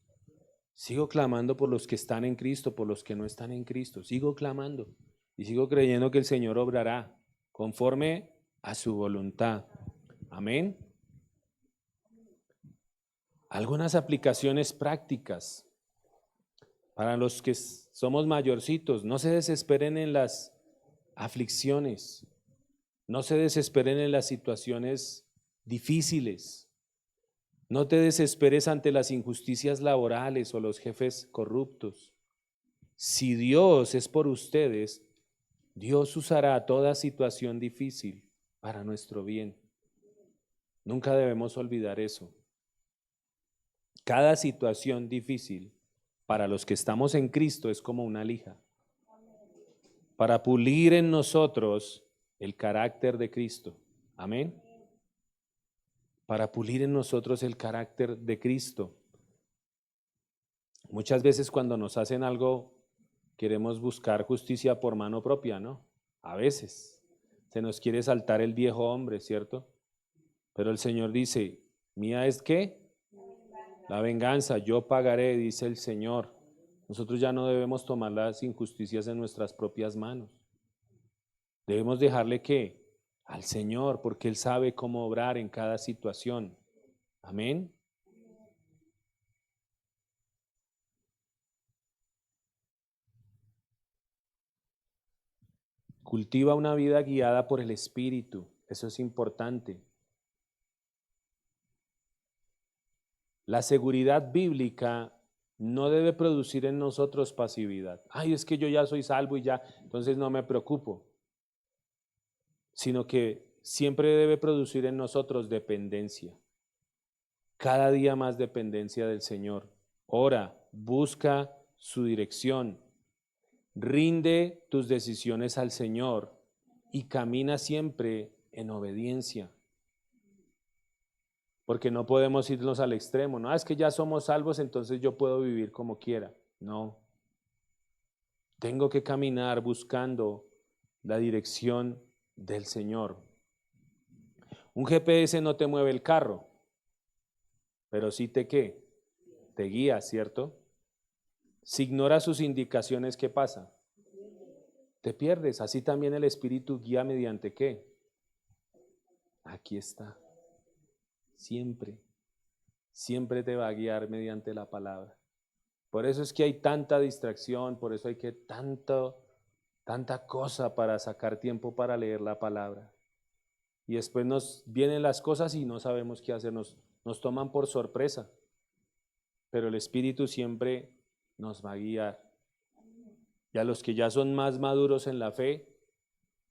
Sigo clamando por los que están en Cristo, por los que no están en Cristo. Sigo clamando y sigo creyendo que el Señor obrará. conforme a su voluntad. Amén. Algunas aplicaciones prácticas para los que somos mayorcitos. No se desesperen en las aflicciones, no se desesperen en las situaciones difíciles, no te desesperes ante las injusticias laborales o los jefes corruptos. Si Dios es por ustedes, Dios usará toda situación difícil para nuestro bien. Nunca debemos olvidar eso. Cada situación difícil para los que estamos en Cristo es como una lija, para pulir en nosotros el carácter de Cristo. Amén. Para pulir en nosotros el carácter de Cristo. Muchas veces cuando nos hacen algo, queremos buscar justicia por mano propia, ¿no? A veces se nos quiere saltar el viejo hombre, ¿cierto? Pero el Señor dice, mía es ¿qué? La venganza, yo pagaré, dice el Señor. Nosotros ya no debemos tomar las injusticias en nuestras propias manos. Debemos dejarle ¿qué? Al Señor, porque Él sabe cómo obrar en cada situación. Amén. Cultiva una vida guiada por el Espíritu. Eso es importante. La seguridad bíblica no debe producir en nosotros pasividad. Ay, es que yo ya soy salvo y ya, entonces no me preocupo. Sino que siempre debe producir en nosotros dependencia. Cada día más dependencia del Señor. Ora, busca su dirección. Rinde tus decisiones al Señor y camina siempre en obediencia. Porque no podemos irnos al extremo, no, es que ya somos salvos, entonces yo puedo vivir como quiera. No. Tengo que caminar buscando la dirección del Señor. Un GPS no te mueve el carro, pero sí te ¿qué? Te guía, ¿cierto? Si ignoras sus indicaciones, ¿qué pasa? Te pierdes. Así también el Espíritu guía mediante ¿qué? Aquí está. Siempre. Siempre te va a guiar mediante la palabra. Por eso es que hay tanta distracción, por eso hay que tanta cosa para sacar tiempo para leer la palabra. Y después nos vienen las cosas y no sabemos qué hacer, nos toman por sorpresa. Pero el Espíritu siempre nos va a guiar. Y a los que ya son más maduros en la fe,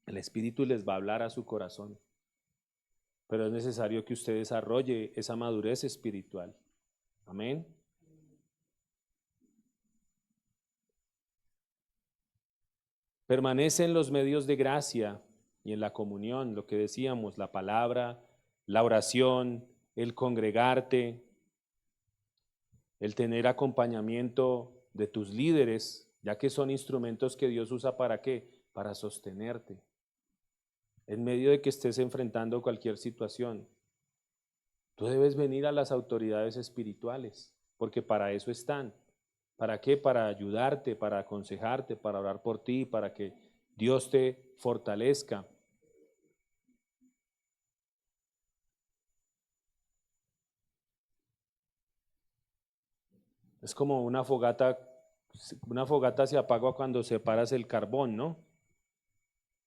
el Espíritu les va a hablar a su corazón. Pero es necesario que usted desarrolle esa madurez espiritual. Amén. Permanece en los medios de gracia y en la comunión, lo que decíamos, la palabra, la oración, el congregarte, el tener acompañamiento de tus líderes, ya que son instrumentos que Dios usa ¿para qué? Para sostenerte. En medio de que estés enfrentando cualquier situación, tú debes venir a las autoridades espirituales, porque para eso están. ¿Para qué? Para ayudarte, para aconsejarte, para orar por ti, para que Dios te fortalezca. Es como una fogata se apaga cuando separas el carbón, ¿no?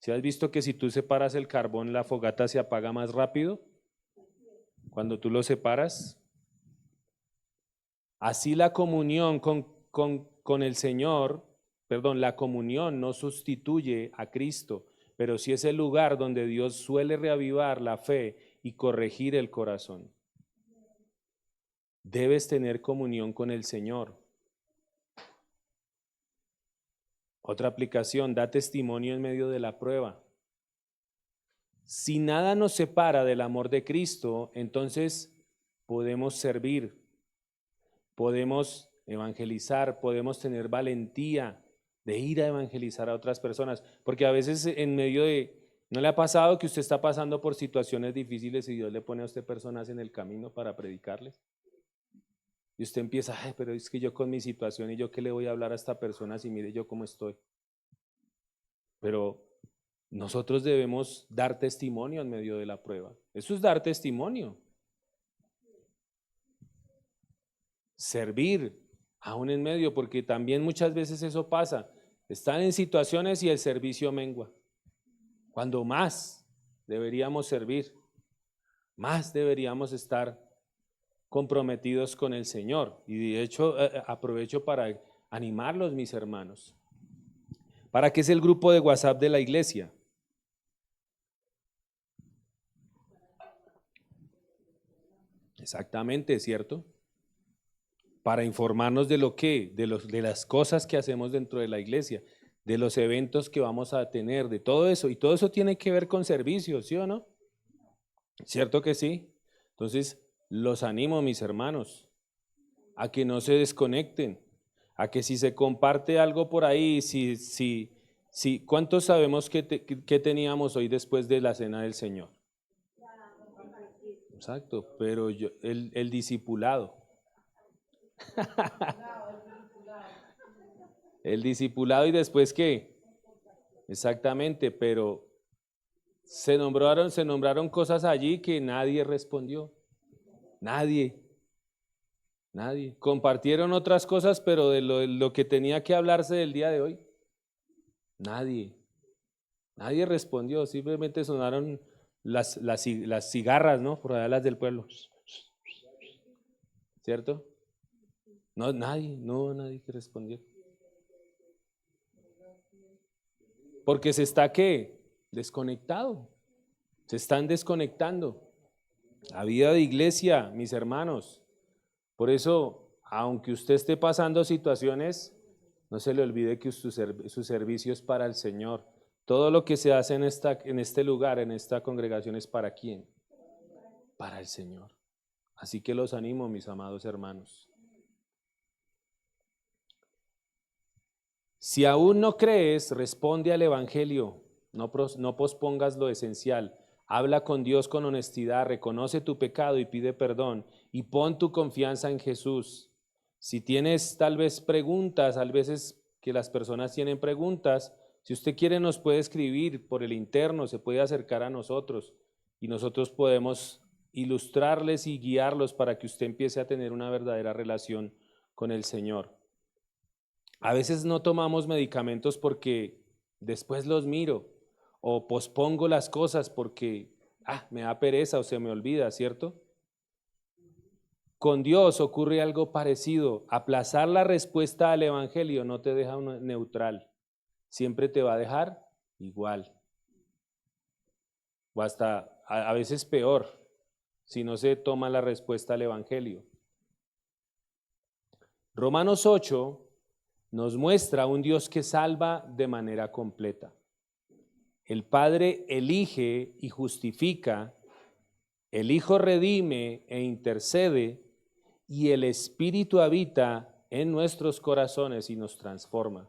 ¿Si has visto que si tú separas el carbón, la fogata se apaga más rápido? Cuando tú lo separas. Así la comunión con el Señor, perdón, la comunión no sustituye a Cristo, pero sí es el lugar donde Dios suele reavivar la fe y corregir el corazón. Debes tener comunión con el Señor. Otra aplicación, da testimonio en medio de la prueba. Si nada nos separa del amor de Cristo, entonces podemos servir, podemos evangelizar, podemos tener valentía de ir a evangelizar a otras personas, porque a veces en medio de, ¿no le ha pasado que usted está pasando por situaciones difíciles y Dios le pone a usted personas en el camino para predicarles? Y usted empieza, ay, pero es que yo con mi situación y yo qué le voy a hablar a esta persona si mire yo cómo estoy. Pero nosotros debemos dar testimonio en medio de la prueba. Eso es dar testimonio. Servir aún en medio, porque también muchas veces eso pasa. Están en situaciones y el servicio mengua. Cuando más deberíamos servir, más deberíamos estar comprometidos con el Señor. Y de hecho, aprovecho para animarlos, mis hermanos. ¿Para qué es el grupo de WhatsApp de la iglesia? Exactamente, ¿cierto? Para informarnos de lo que, de las cosas que hacemos dentro de la iglesia, de los eventos que vamos a tener, de todo eso. Y todo eso tiene que ver con servicios, ¿sí o no? ¿Cierto que sí? Entonces, los animo, mis hermanos, a que no se desconecten, a que si se comparte algo por ahí, ¿cuántos sabemos que teníamos hoy después de la cena del Señor? Exacto, pero el discipulado. El discipulado y después ¿qué? Exactamente, pero se nombraron cosas allí que nadie respondió. Nadie. Compartieron otras cosas, pero de lo que tenía que hablarse del día de hoy, nadie. Nadie respondió, simplemente sonaron las cigarras, ¿no? Por allá las del pueblo. ¿Cierto? No, nadie que respondió. Porque se está, ¿qué? Desconectado. Se están desconectando. La vida de iglesia, mis hermanos. Por eso, aunque usted esté pasando situaciones, no se le olvide que su servicio es para el Señor. Todo lo que se hace en este lugar, en esta congregación, es ¿para quién? Para el Señor. Así que los animo, mis amados hermanos. Si aún no crees, responde al Evangelio. No pospongas lo esencial. Habla con Dios con honestidad, reconoce tu pecado y pide perdón. Y pon tu confianza en Jesús. Si tienes tal vez preguntas, a veces que las personas tienen preguntas, si usted quiere nos puede escribir por el interno, se puede acercar a nosotros y nosotros podemos ilustrarles y guiarlos para que usted empiece a tener una verdadera relación con el Señor. A veces no tomamos medicamentos porque después los miro o pospongo las cosas porque me da pereza o se me olvida, ¿cierto? Con Dios ocurre algo parecido. Aplazar la respuesta al Evangelio no te deja neutral, siempre te va a dejar igual. O hasta a veces peor, si no se toma la respuesta al Evangelio. Romanos 8 nos muestra un Dios que salva de manera completa. El Padre elige y justifica, el Hijo redime e intercede, y el Espíritu habita en nuestros corazones y nos transforma.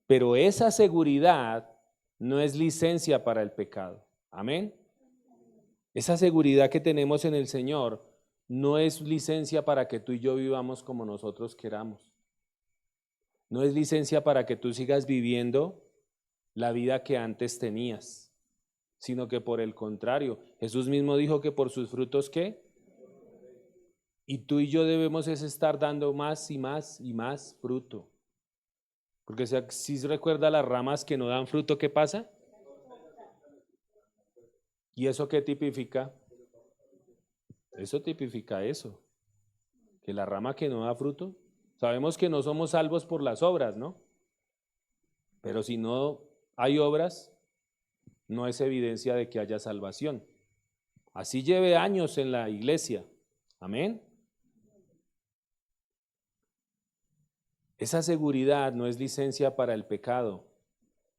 Pero esa seguridad no es licencia para el pecado. Amén. Esa seguridad que tenemos en el Señor no es licencia para que tú y yo vivamos como nosotros queramos. No es licencia para que tú sigas viviendo la vida que antes tenías, sino que por el contrario, Jesús mismo dijo que por sus frutos, ¿qué? Y tú y yo debemos es estar dando más y más y más fruto. Porque si se recuerda las ramas que no dan fruto, ¿qué pasa? ¿Y eso qué tipifica? Eso tipifica eso, que la rama que no da fruto, sabemos que no somos salvos por las obras, ¿no? Pero si no hay obras, no es evidencia de que haya salvación. Así lleve años en la iglesia. Amén. Esa seguridad no es licencia para el pecado,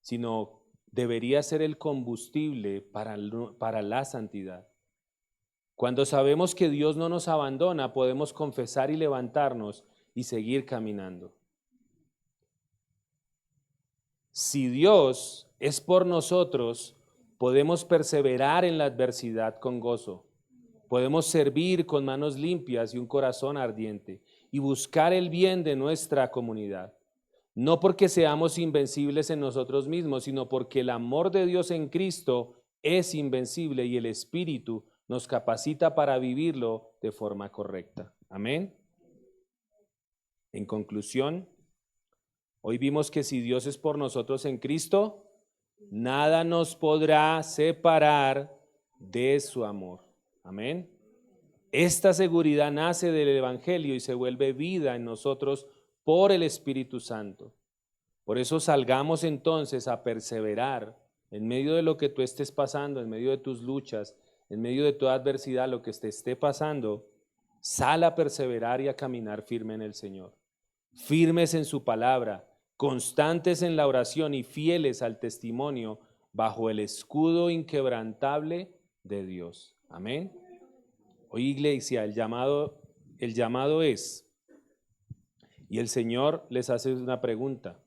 sino debería ser el combustible para la santidad. Cuando sabemos que Dios no nos abandona, podemos confesar y levantarnos y seguir caminando. Si Dios es por nosotros, podemos perseverar en la adversidad con gozo. Podemos servir con manos limpias y un corazón ardiente y buscar el bien de nuestra comunidad. no porque seamos invencibles en nosotros mismos, sino porque el amor de Dios en Cristo es invencible y el Espíritu nos capacita para vivirlo de forma correcta. Amén. En conclusión, hoy vimos que si Dios es por nosotros en Cristo, nada nos podrá separar de su amor. Amén. Esta seguridad nace del Evangelio y se vuelve vida en nosotros por el Espíritu Santo. Por eso salgamos entonces a perseverar en medio de lo que tú estés pasando, en medio de tus luchas, en medio de toda adversidad, lo que te esté pasando, sal a perseverar y a caminar firme en el Señor. Firmes en su palabra, constantes en la oración y fieles al testimonio bajo el escudo inquebrantable de Dios. Amén. Hoy, iglesia, el llamado es, y el Señor les hace una pregunta: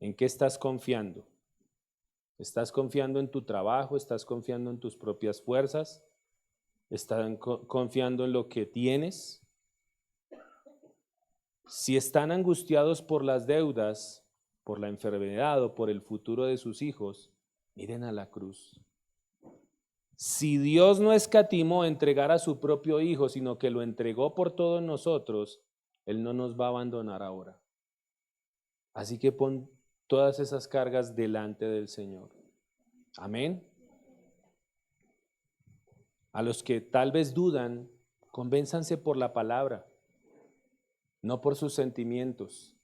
¿en qué estás confiando? ¿Estás confiando en tu trabajo? ¿Estás confiando en tus propias fuerzas? ¿Estás confiando en lo que tienes? Si están angustiados por las deudas, por la enfermedad o por el futuro de sus hijos, miren a la cruz. Si Dios no escatimó entregar a su propio Hijo, sino que lo entregó por todos nosotros, Él no nos va a abandonar ahora. Así que pon todas esas cargas delante del Señor. Amén. A los que tal vez dudan, convénzanse por la palabra, no por sus sentimientos.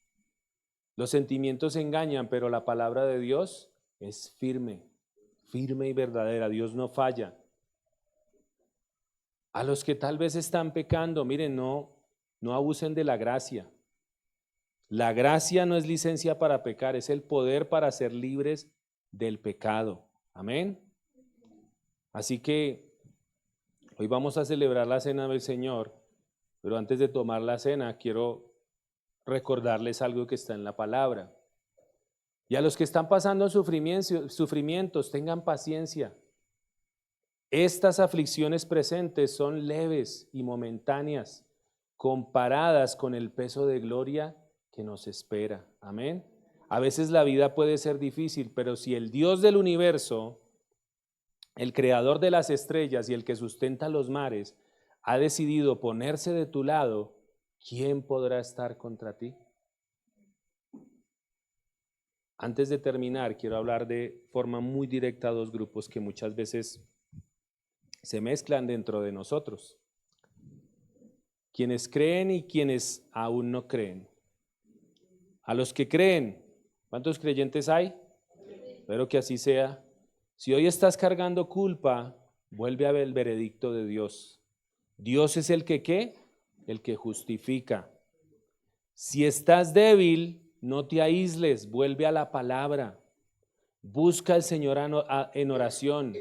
Los sentimientos engañan, pero la palabra de Dios es firme, firme y verdadera. Dios no falla. A los que tal vez están pecando, miren, no abusen de la gracia. La gracia no es licencia para pecar, es el poder para ser libres del pecado. Amén. Así que hoy vamos a celebrar la cena del Señor, pero antes de tomar la cena quiero recordarles algo que está en la palabra. Y a los que están pasando sufrimientos, tengan paciencia. Estas aflicciones presentes son leves y momentáneas, comparadas con el peso de gloria que nos espera. Amén. A veces la vida puede ser difícil, pero si el Dios del universo, el creador de las estrellas y el que sustenta los mares, ha decidido ponerse de tu lado, ¿quién podrá estar contra ti? Antes de terminar, quiero hablar de forma muy directa a dos grupos que muchas veces se mezclan dentro de nosotros: quienes creen y quienes aún no creen. A los que creen, ¿cuántos creyentes hay? Espero que así sea. Si hoy estás cargando culpa, vuelve a ver el veredicto de Dios. Dios es el que ¿qué? El que justifica. Si estás débil, no te aísles, vuelve a la palabra. Busca al Señor en oración.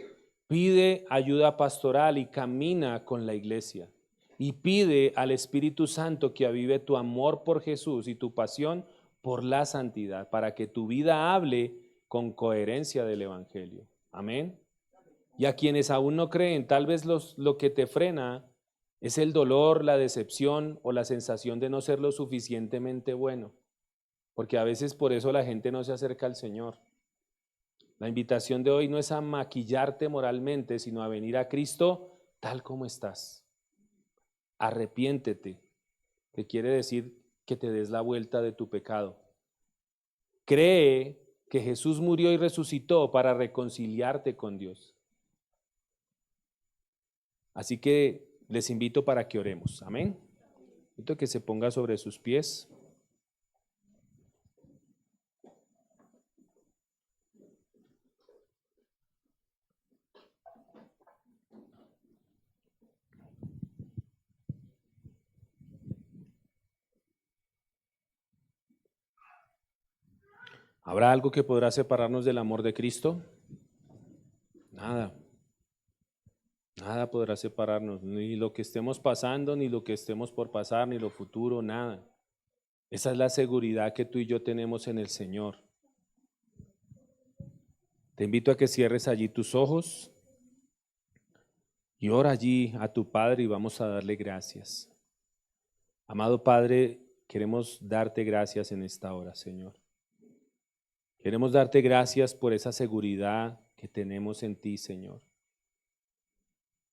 Pide ayuda pastoral y camina con la iglesia. Y pide al Espíritu Santo que avive tu amor por Jesús y tu pasión por la santidad, para que tu vida hable con coherencia del Evangelio. Amén. Y a quienes aún no creen, tal vez lo que te frena es el dolor, la decepción o la sensación de no ser lo suficientemente bueno. Porque a veces por eso la gente no se acerca al Señor. La invitación de hoy no es a maquillarte moralmente, sino a venir a Cristo tal como estás. Arrepiéntete, que quiere decir que te des la vuelta de tu pecado. Cree que Jesús murió y resucitó para reconciliarte con Dios. Así que les invito para que oremos. Amén. Invito a que se ponga sobre sus pies. ¿Habrá algo que podrá separarnos del amor de Cristo? Nada. Nada podrá separarnos, ni lo que estemos pasando, ni lo que estemos por pasar, ni lo futuro, nada. Esa es la seguridad que tú y yo tenemos en el Señor. Te invito a que cierres allí tus ojos y ora allí a tu Padre y vamos a darle gracias. Amado Padre, queremos darte gracias en esta hora, Señor. Queremos darte gracias por esa seguridad que tenemos en ti, Señor.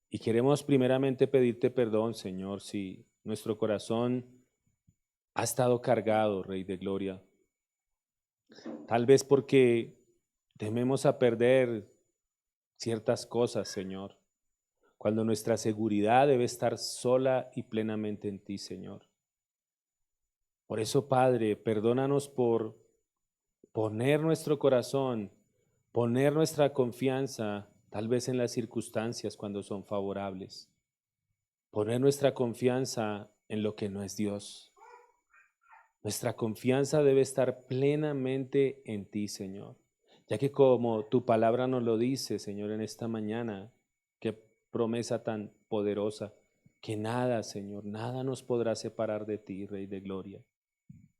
Y queremos primeramente pedirte perdón, Señor, si nuestro corazón ha estado cargado, Rey de Gloria. Tal vez porque tememos a perder ciertas cosas, Señor, cuando nuestra seguridad debe estar sola y plenamente en ti, Señor. Por eso, Padre, perdónanos por poner nuestro corazón, poner nuestra confianza, tal vez en las circunstancias cuando son favorables, poner nuestra confianza en lo que no es Dios. Nuestra confianza debe estar plenamente en ti, Señor, ya que como tu palabra nos lo dice, Señor, en esta mañana, qué promesa tan poderosa, que nada, Señor, nada nos podrá separar de ti, Rey de Gloria,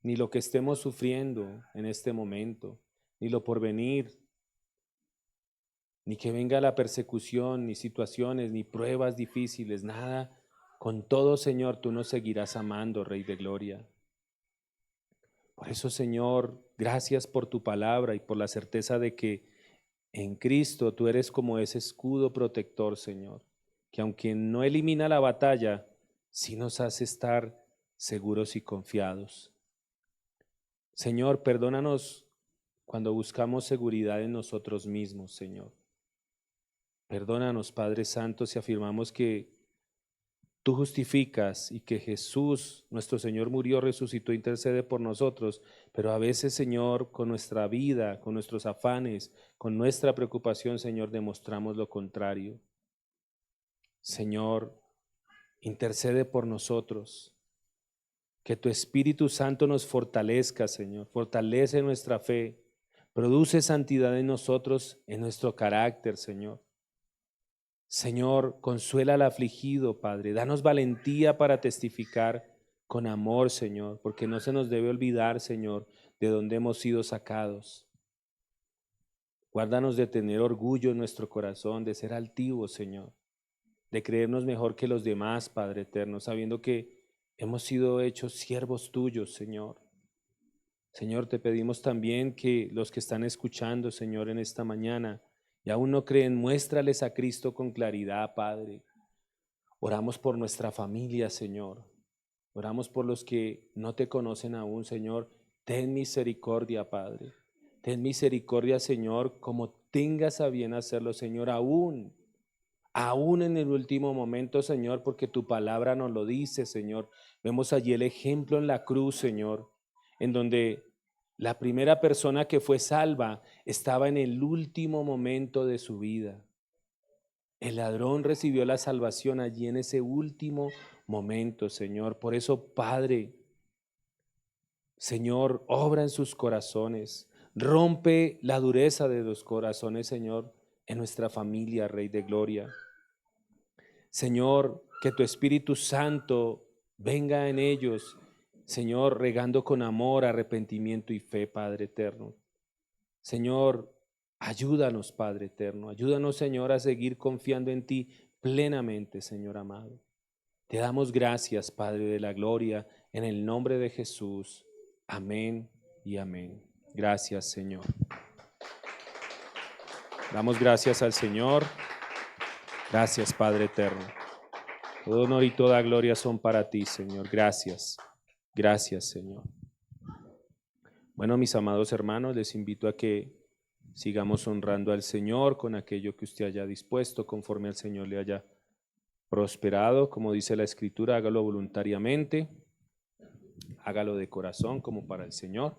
ni lo que estemos sufriendo en este momento, ni lo por venir, ni que venga la persecución, ni situaciones, ni pruebas difíciles, nada. Con todo, Señor, tú nos seguirás amando, Rey de Gloria. Por eso, Señor, gracias por tu palabra y por la certeza de que en Cristo tú eres como ese escudo protector, Señor, que aunque no elimina la batalla, sí nos hace estar seguros y confiados. Señor, perdónanos cuando buscamos seguridad en nosotros mismos, Señor. Perdónanos, Padre Santo, si afirmamos que tú justificas y que Jesús, nuestro Señor, murió, resucitó, intercede por nosotros, pero a veces, Señor, con nuestra vida, con nuestros afanes, con nuestra preocupación, Señor, demostramos lo contrario. Señor, intercede por nosotros. Que tu Espíritu Santo nos fortalezca, Señor, fortalece nuestra fe, produce santidad en nosotros, en nuestro carácter, Señor. Señor, consuela al afligido, Padre. Danos valentía para testificar con amor, Señor, porque no se nos debe olvidar, Señor, de dónde hemos sido sacados. Guárdanos de tener orgullo en nuestro corazón, de ser altivos, Señor, de creernos mejor que los demás, Padre eterno, sabiendo que hemos sido hechos siervos tuyos, Señor. Señor, te pedimos también que los que están escuchando, Señor, en esta mañana, y aún no creen, muéstrales a Cristo con claridad, Padre. Oramos por nuestra familia, Señor. Oramos por los que no te conocen aún, Señor. Ten misericordia, Padre. Ten misericordia, Señor, como tengas a bien hacerlo, Señor, aún en el último momento, Señor, porque tu palabra nos lo dice, Señor. Vemos allí el ejemplo en la cruz, Señor, en donde la primera persona que fue salva estaba en el último momento de su vida. El ladrón recibió la salvación allí en ese último momento, Señor. Por eso, Padre, Señor, obra en sus corazones. Rompe la dureza de los corazones, Señor, en nuestra familia, Rey de Gloria. Señor, que tu Espíritu Santo venga en ellos, Señor, regando con amor, arrepentimiento y fe, Padre eterno. Señor, ayúdanos, Padre eterno. Ayúdanos, Señor, a seguir confiando en ti plenamente, Señor amado. Te damos gracias, Padre de la gloria, en el nombre de Jesús. Amén y amén. Gracias, Señor. Damos gracias al Señor. Gracias, Padre eterno. Todo honor y toda gloria son para ti, Señor. Gracias. Gracias, Señor. Bueno, mis amados hermanos, les invito a que sigamos honrando al Señor con aquello que usted haya dispuesto, conforme al Señor le haya prosperado. Como dice la Escritura, hágalo voluntariamente, hágalo de corazón como para el Señor.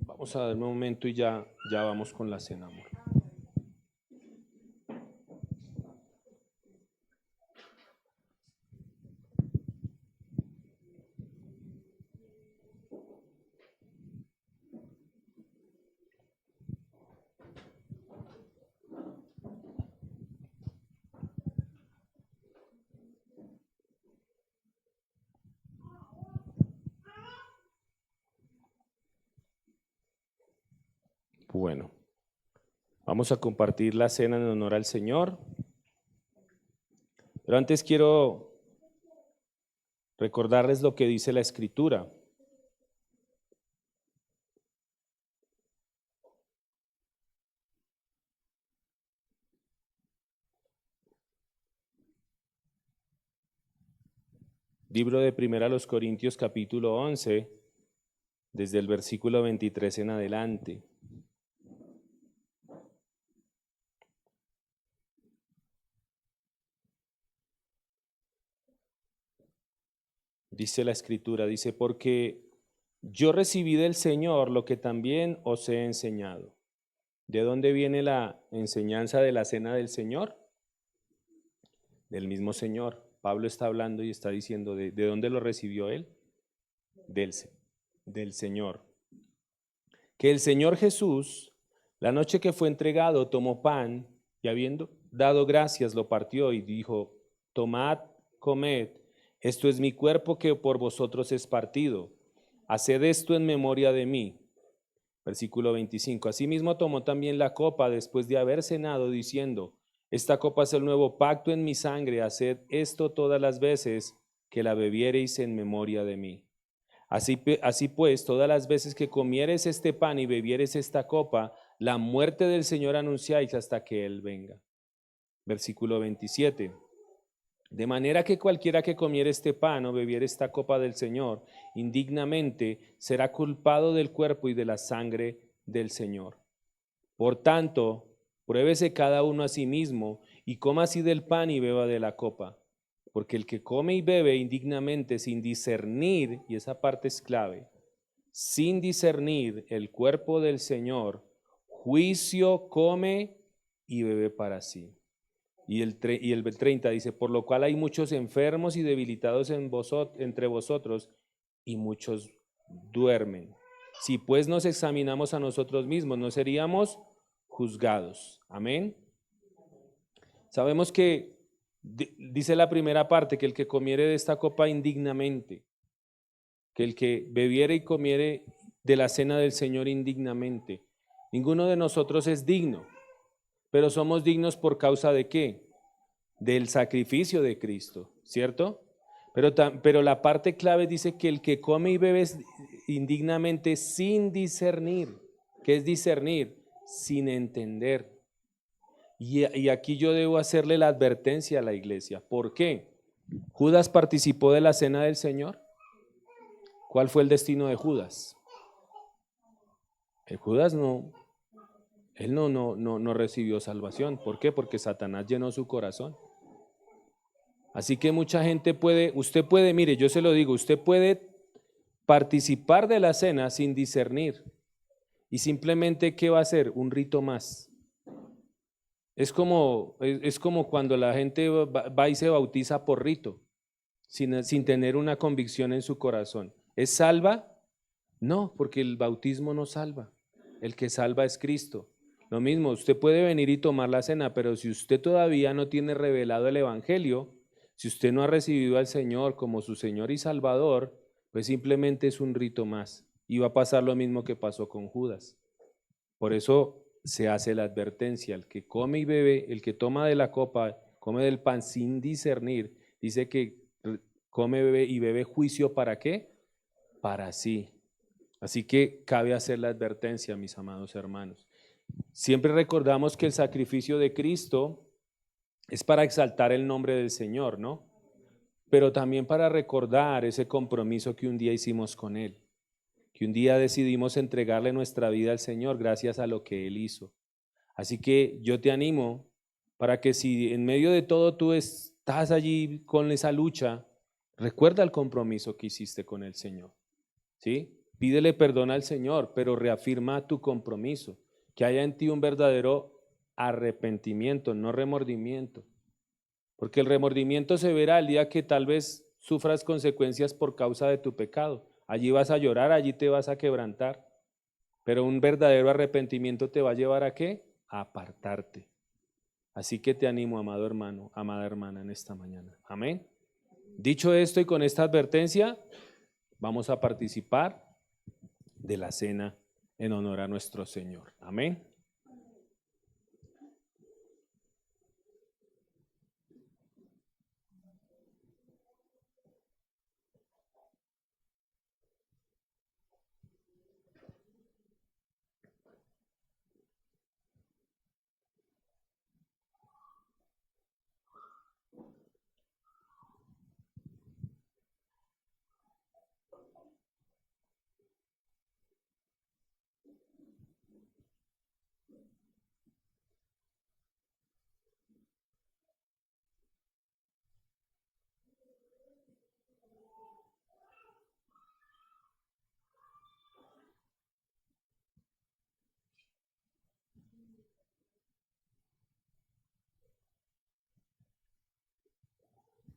Vamos a darme un momento y ya vamos con la cena, amor. Bueno, vamos a compartir la cena en honor al Señor. Pero antes quiero recordarles lo que dice la Escritura. Libro de Primera a los Corintios, capítulo 11, desde el versículo 23 en adelante. Dice la Escritura, dice, porque yo recibí del Señor lo que también os he enseñado. ¿De dónde viene la enseñanza de la cena del Señor? Del mismo Señor. Pablo está hablando y está diciendo, ¿de dónde lo recibió él? Del Señor. Que el Señor Jesús, la noche que fue entregado, tomó pan y habiendo dado gracias, lo partió y dijo, tomad, comed, esto es mi cuerpo que por vosotros es partido. Haced esto en memoria de mí. Versículo 25. Asimismo tomó también la copa después de haber cenado, diciendo, esta copa es el nuevo pacto en mi sangre, haced esto todas las veces que la bebiereis en memoria de mí. Así pues, todas las veces que comieres este pan y bebieres esta copa, la muerte del Señor anunciáis hasta que Él venga. Versículo 27. De manera que cualquiera que comiere este pan o bebiere esta copa del Señor indignamente será culpado del cuerpo y de la sangre del Señor. Por tanto, pruébese cada uno a sí mismo y coma así del pan y beba de la copa. Porque el que come y bebe indignamente sin discernir, y esa parte es clave, sin discernir el cuerpo del Señor, juicio come y bebe para sí. Y el 30 dice, por lo cual hay muchos enfermos y debilitados entre vosotros, y muchos duermen. Si pues nos examinamos a nosotros mismos, no seríamos juzgados. Amén. Sabemos que dice la primera parte, que el que comiere de esta copa indignamente, que el que bebiere y comiere de la cena del Señor indignamente. Ninguno de nosotros es digno, pero somos dignos por causa de ¿qué? Del sacrificio de Cristo, ¿cierto? Pero la parte clave dice que el que come y bebe indignamente sin discernir. ¿Qué es discernir? Sin entender. Y aquí yo debo hacerle la advertencia a la iglesia. ¿Por qué? ¿Judas participó de la cena del Señor? ¿Cuál fue el destino de Judas? Judas no, él no recibió salvación. ¿Por qué? Porque Satanás llenó su corazón. Así que mucha gente usted puede, mire, yo se lo digo, usted puede participar de la cena sin discernir. Y simplemente, ¿qué va a hacer? Un rito más. Es como cuando la gente va y se bautiza por rito, sin tener una convicción en su corazón. ¿Es salva? No, porque el bautismo no salva. El que salva es Cristo. Lo mismo, usted puede venir y tomar la cena, pero si usted todavía no tiene revelado el Evangelio, si usted no ha recibido al Señor como su Señor y Salvador, pues simplemente es un rito más. Y va a pasar lo mismo que pasó con Judas. Por eso se hace la advertencia, el que come y bebe, el que toma de la copa, come del pan sin discernir, dice que come, bebe y bebe juicio ¿para qué? Para sí. Así que cabe hacer la advertencia, mis amados hermanos. Siempre recordamos que el sacrificio de Cristo es para exaltar el nombre del Señor, ¿no? Pero también para recordar ese compromiso que un día hicimos con Él, que un día decidimos entregarle nuestra vida al Señor gracias a lo que Él hizo. Así que yo te animo para que si en medio de todo tú estás allí con esa lucha, recuerda el compromiso que hiciste con el Señor, ¿sí? Pídele perdón al Señor, pero reafirma tu compromiso, que haya en ti un verdadero arrepentimiento, no remordimiento. Porque el remordimiento se verá el día que tal vez sufras consecuencias por causa de tu pecado. Allí vas a llorar, allí te vas a quebrantar. Pero un verdadero arrepentimiento te va a llevar ¿a qué? A apartarte. Así que te animo, amado hermano, amada hermana, en esta mañana. Amén. Dicho esto y con esta advertencia, vamos a participar de la cena en honor a nuestro Señor. Amén.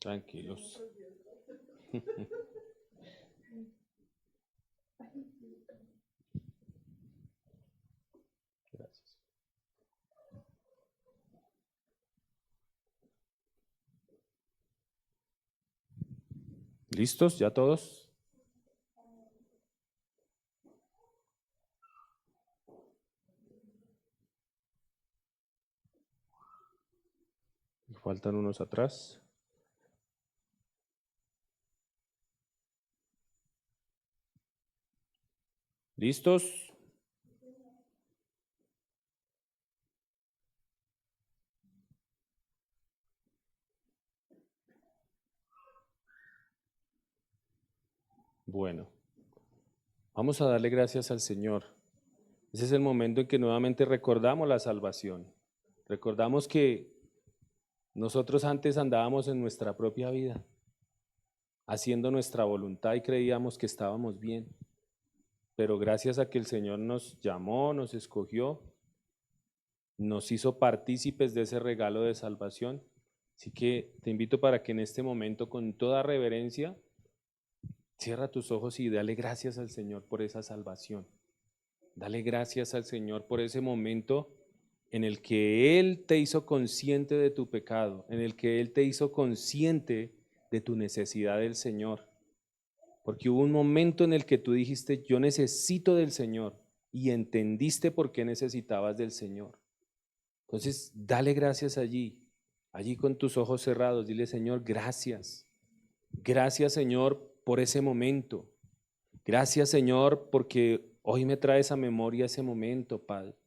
Tranquilos. Gracias. ¿Listos ya todos? Faltan unos atrás. ¿Listos? Bueno, vamos a darle gracias al Señor. Ese es el momento en que nuevamente recordamos la salvación. Recordamos que nosotros antes andábamos en nuestra propia vida, haciendo nuestra voluntad y creíamos que estábamos bien. Pero gracias a que el Señor nos llamó, nos escogió, nos hizo partícipes de ese regalo de salvación. Así que te invito para que en este momento, con toda reverencia, cierra tus ojos y dale gracias al Señor por esa salvación. Dale gracias al Señor por ese momento en el que Él te hizo consciente de tu pecado, en el que Él te hizo consciente de tu necesidad del Señor. Porque hubo un momento en el que tú dijiste, yo necesito del Señor, y entendiste por qué necesitabas del Señor. Entonces, dale gracias allí con tus ojos cerrados, dile, Señor, gracias. Gracias, Señor, por ese momento. Gracias, Señor, porque hoy me traes a memoria ese momento, Padre.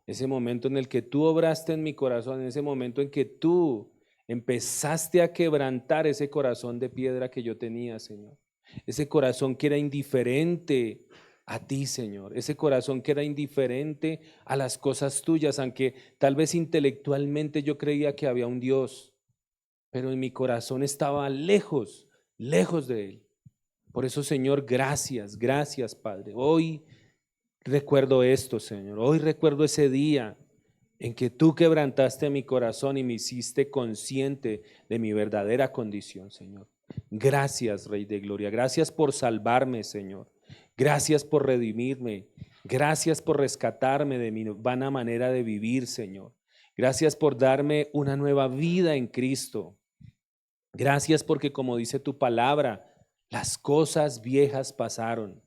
Ese momento en el que tú obraste en mi corazón, en ese momento en que tú empezaste a quebrantar ese corazón de piedra que yo tenía, Señor. Ese corazón que era indiferente a ti, Señor. Ese corazón que era indiferente a las cosas tuyas, aunque tal vez intelectualmente yo creía que había un Dios, pero en mi corazón estaba lejos, lejos de Él. Por eso, Señor, gracias, gracias, Padre. Hoy recuerdo esto, Señor. Hoy recuerdo ese día en que tú quebrantaste mi corazón y me hiciste consciente de mi verdadera condición, Señor. Gracias, Rey de Gloria. Gracias por salvarme, Señor. Gracias por redimirme. Gracias por rescatarme de mi vana manera de vivir, Señor. Gracias por darme una nueva vida en Cristo. Gracias porque, como dice tu palabra, las cosas viejas pasaron.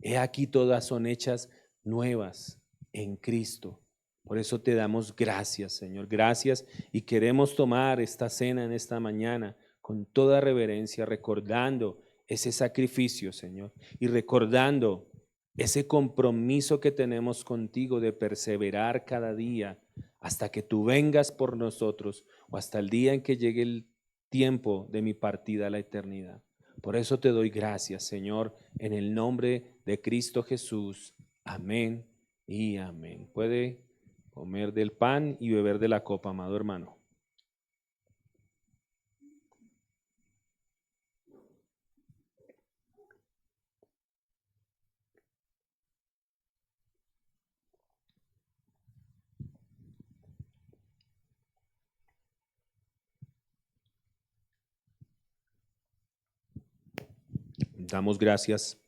He aquí todas son hechas nuevas en Cristo. Por eso te damos gracias, Señor. Gracias, y queremos tomar esta cena en esta mañana con toda reverencia, recordando ese sacrificio, Señor, y recordando ese compromiso que tenemos contigo de perseverar cada día hasta que tú vengas por nosotros o hasta el día en que llegue el tiempo de mi partida a la eternidad. Por eso te doy gracias, Señor, en el nombre de Cristo Jesús. Amén y amén. Puede comer del pan y beber de la copa, amado hermano. Damos gracias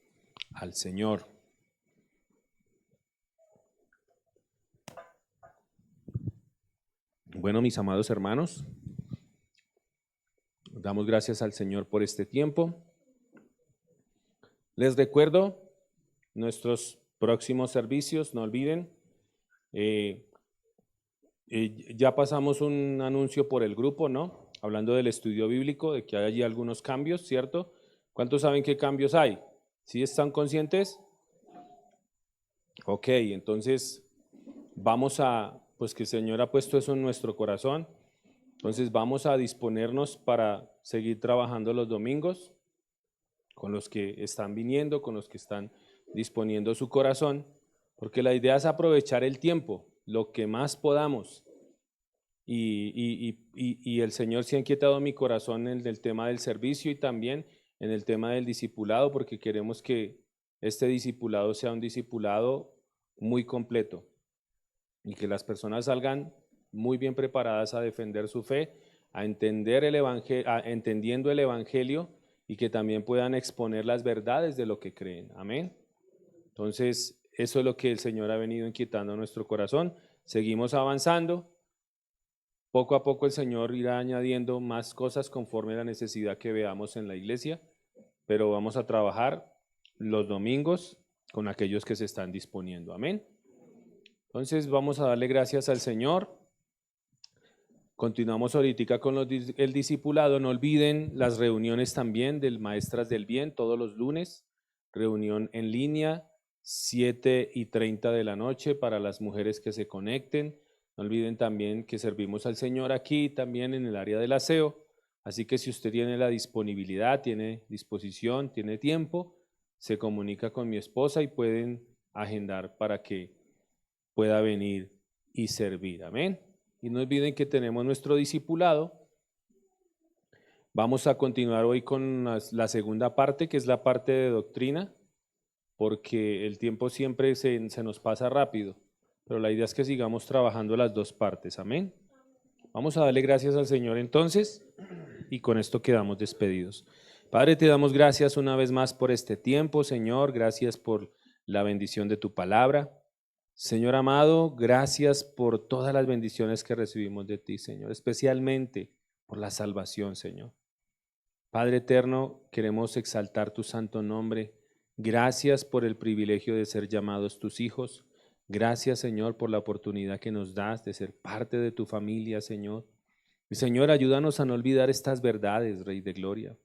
al Señor. Bueno, mis amados hermanos, damos gracias al Señor por este tiempo. Les recuerdo nuestros próximos servicios, no olviden. Ya pasamos un anuncio por el grupo, ¿no? Hablando del estudio bíblico, de que hay allí algunos cambios, ¿cierto? ¿Cuántos saben qué cambios hay? ¿Sí están conscientes? Ok, entonces vamos a, pues que el Señor ha puesto eso en nuestro corazón. Entonces vamos a disponernos para seguir trabajando los domingos con los que están viniendo, con los que están disponiendo su corazón, porque la idea es aprovechar el tiempo, lo que más podamos. Y el Señor se ha inquietado mi corazón en el tema del servicio y también en el tema del discipulado, porque queremos que este discipulado sea un discipulado muy completo y que las personas salgan muy bien preparadas a defender su fe, a entender el evangelio, entendiendo el evangelio y que también puedan exponer las verdades de lo que creen. Amén. Entonces, eso es lo que el Señor ha venido inquietando nuestro corazón. Seguimos avanzando. Poco a poco el Señor irá añadiendo más cosas conforme a la necesidad que veamos en la iglesia, pero vamos a trabajar los domingos con aquellos que se están disponiendo. Amén. Entonces vamos a darle gracias al Señor. Continuamos ahorita con el discipulado. No olviden las reuniones también del Maestras del Bien todos los lunes. Reunión en línea, 7:30 de la noche para las mujeres que se conecten. No olviden también que servimos al Señor aquí también en el área del aseo. Así que si usted tiene la disponibilidad, tiene disposición, tiene tiempo, se comunica con mi esposa y pueden agendar para que pueda venir y servir. Amén. Y no olviden que tenemos nuestro discipulado. Vamos a continuar hoy con la segunda parte, que es la parte de doctrina, porque el tiempo siempre se nos pasa rápido, pero la idea es que sigamos trabajando las dos partes. Amén. Vamos a darle gracias al Señor entonces, y con esto quedamos despedidos. Padre, te damos gracias una vez más por este tiempo, Señor. Gracias por la bendición de tu palabra. Señor amado, gracias por todas las bendiciones que recibimos de ti, Señor, especialmente por la salvación, Señor. Padre eterno, queremos exaltar tu santo nombre. Gracias por el privilegio de ser llamados tus hijos. Gracias, Señor, por la oportunidad que nos das de ser parte de tu familia, Señor. Y Señor, ayúdanos a no olvidar estas verdades, Rey de Gloria.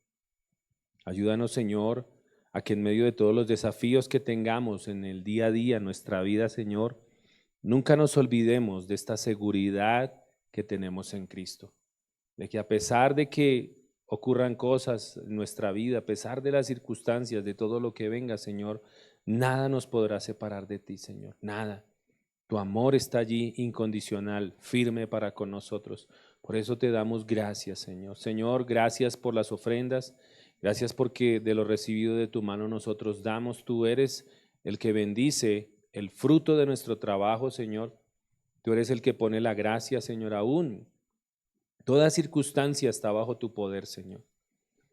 Ayúdanos, Señor, a que en medio de todos los desafíos que tengamos en el día a día, en nuestra vida, Señor, nunca nos olvidemos de esta seguridad que tenemos en Cristo. De que a pesar de que ocurran cosas en nuestra vida, a pesar de las circunstancias, de todo lo que venga, Señor, nada nos podrá separar de ti, Señor, nada. Tu amor está allí incondicional, firme para con nosotros. Por eso te damos gracias, Señor. Señor, gracias por las ofrendas. Gracias porque de lo recibido de tu mano nosotros damos. Tú eres el que bendice el fruto de nuestro trabajo, Señor. Tú eres el que pone la gracia, Señor, aún. Toda circunstancia está bajo tu poder, Señor.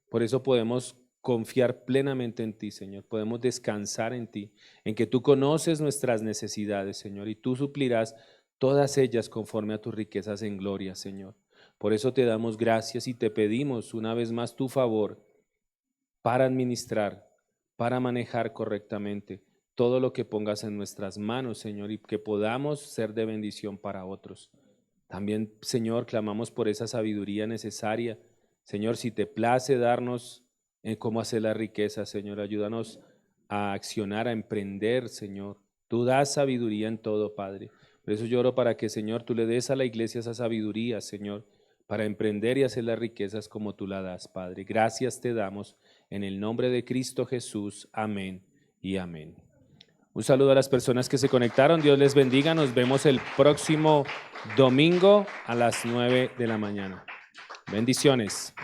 Por eso podemos confiar plenamente en ti, Señor. Podemos descansar en ti, en que tú conoces nuestras necesidades, Señor, y tú suplirás todas ellas conforme a tus riquezas en gloria, Señor. Por eso te damos gracias y te pedimos una vez más tu favor para administrar, para manejar correctamente todo lo que pongas en nuestras manos, Señor, y que podamos ser de bendición para otros. También, Señor, clamamos por esa sabiduría necesaria. Señor, si te place darnos cómo hacer la riqueza, Señor, ayúdanos a accionar, a emprender, Señor. Tú das sabiduría en todo, Padre. Por eso yo oro para que, Señor, tú le des a la iglesia esa sabiduría, Señor, para emprender y hacer las riquezas como tú la das, Padre. Gracias te damos en el nombre de Cristo Jesús. Amén y amén. Un saludo a las personas que se conectaron. Dios les bendiga. Nos vemos el próximo domingo a las 9 de la mañana. Bendiciones.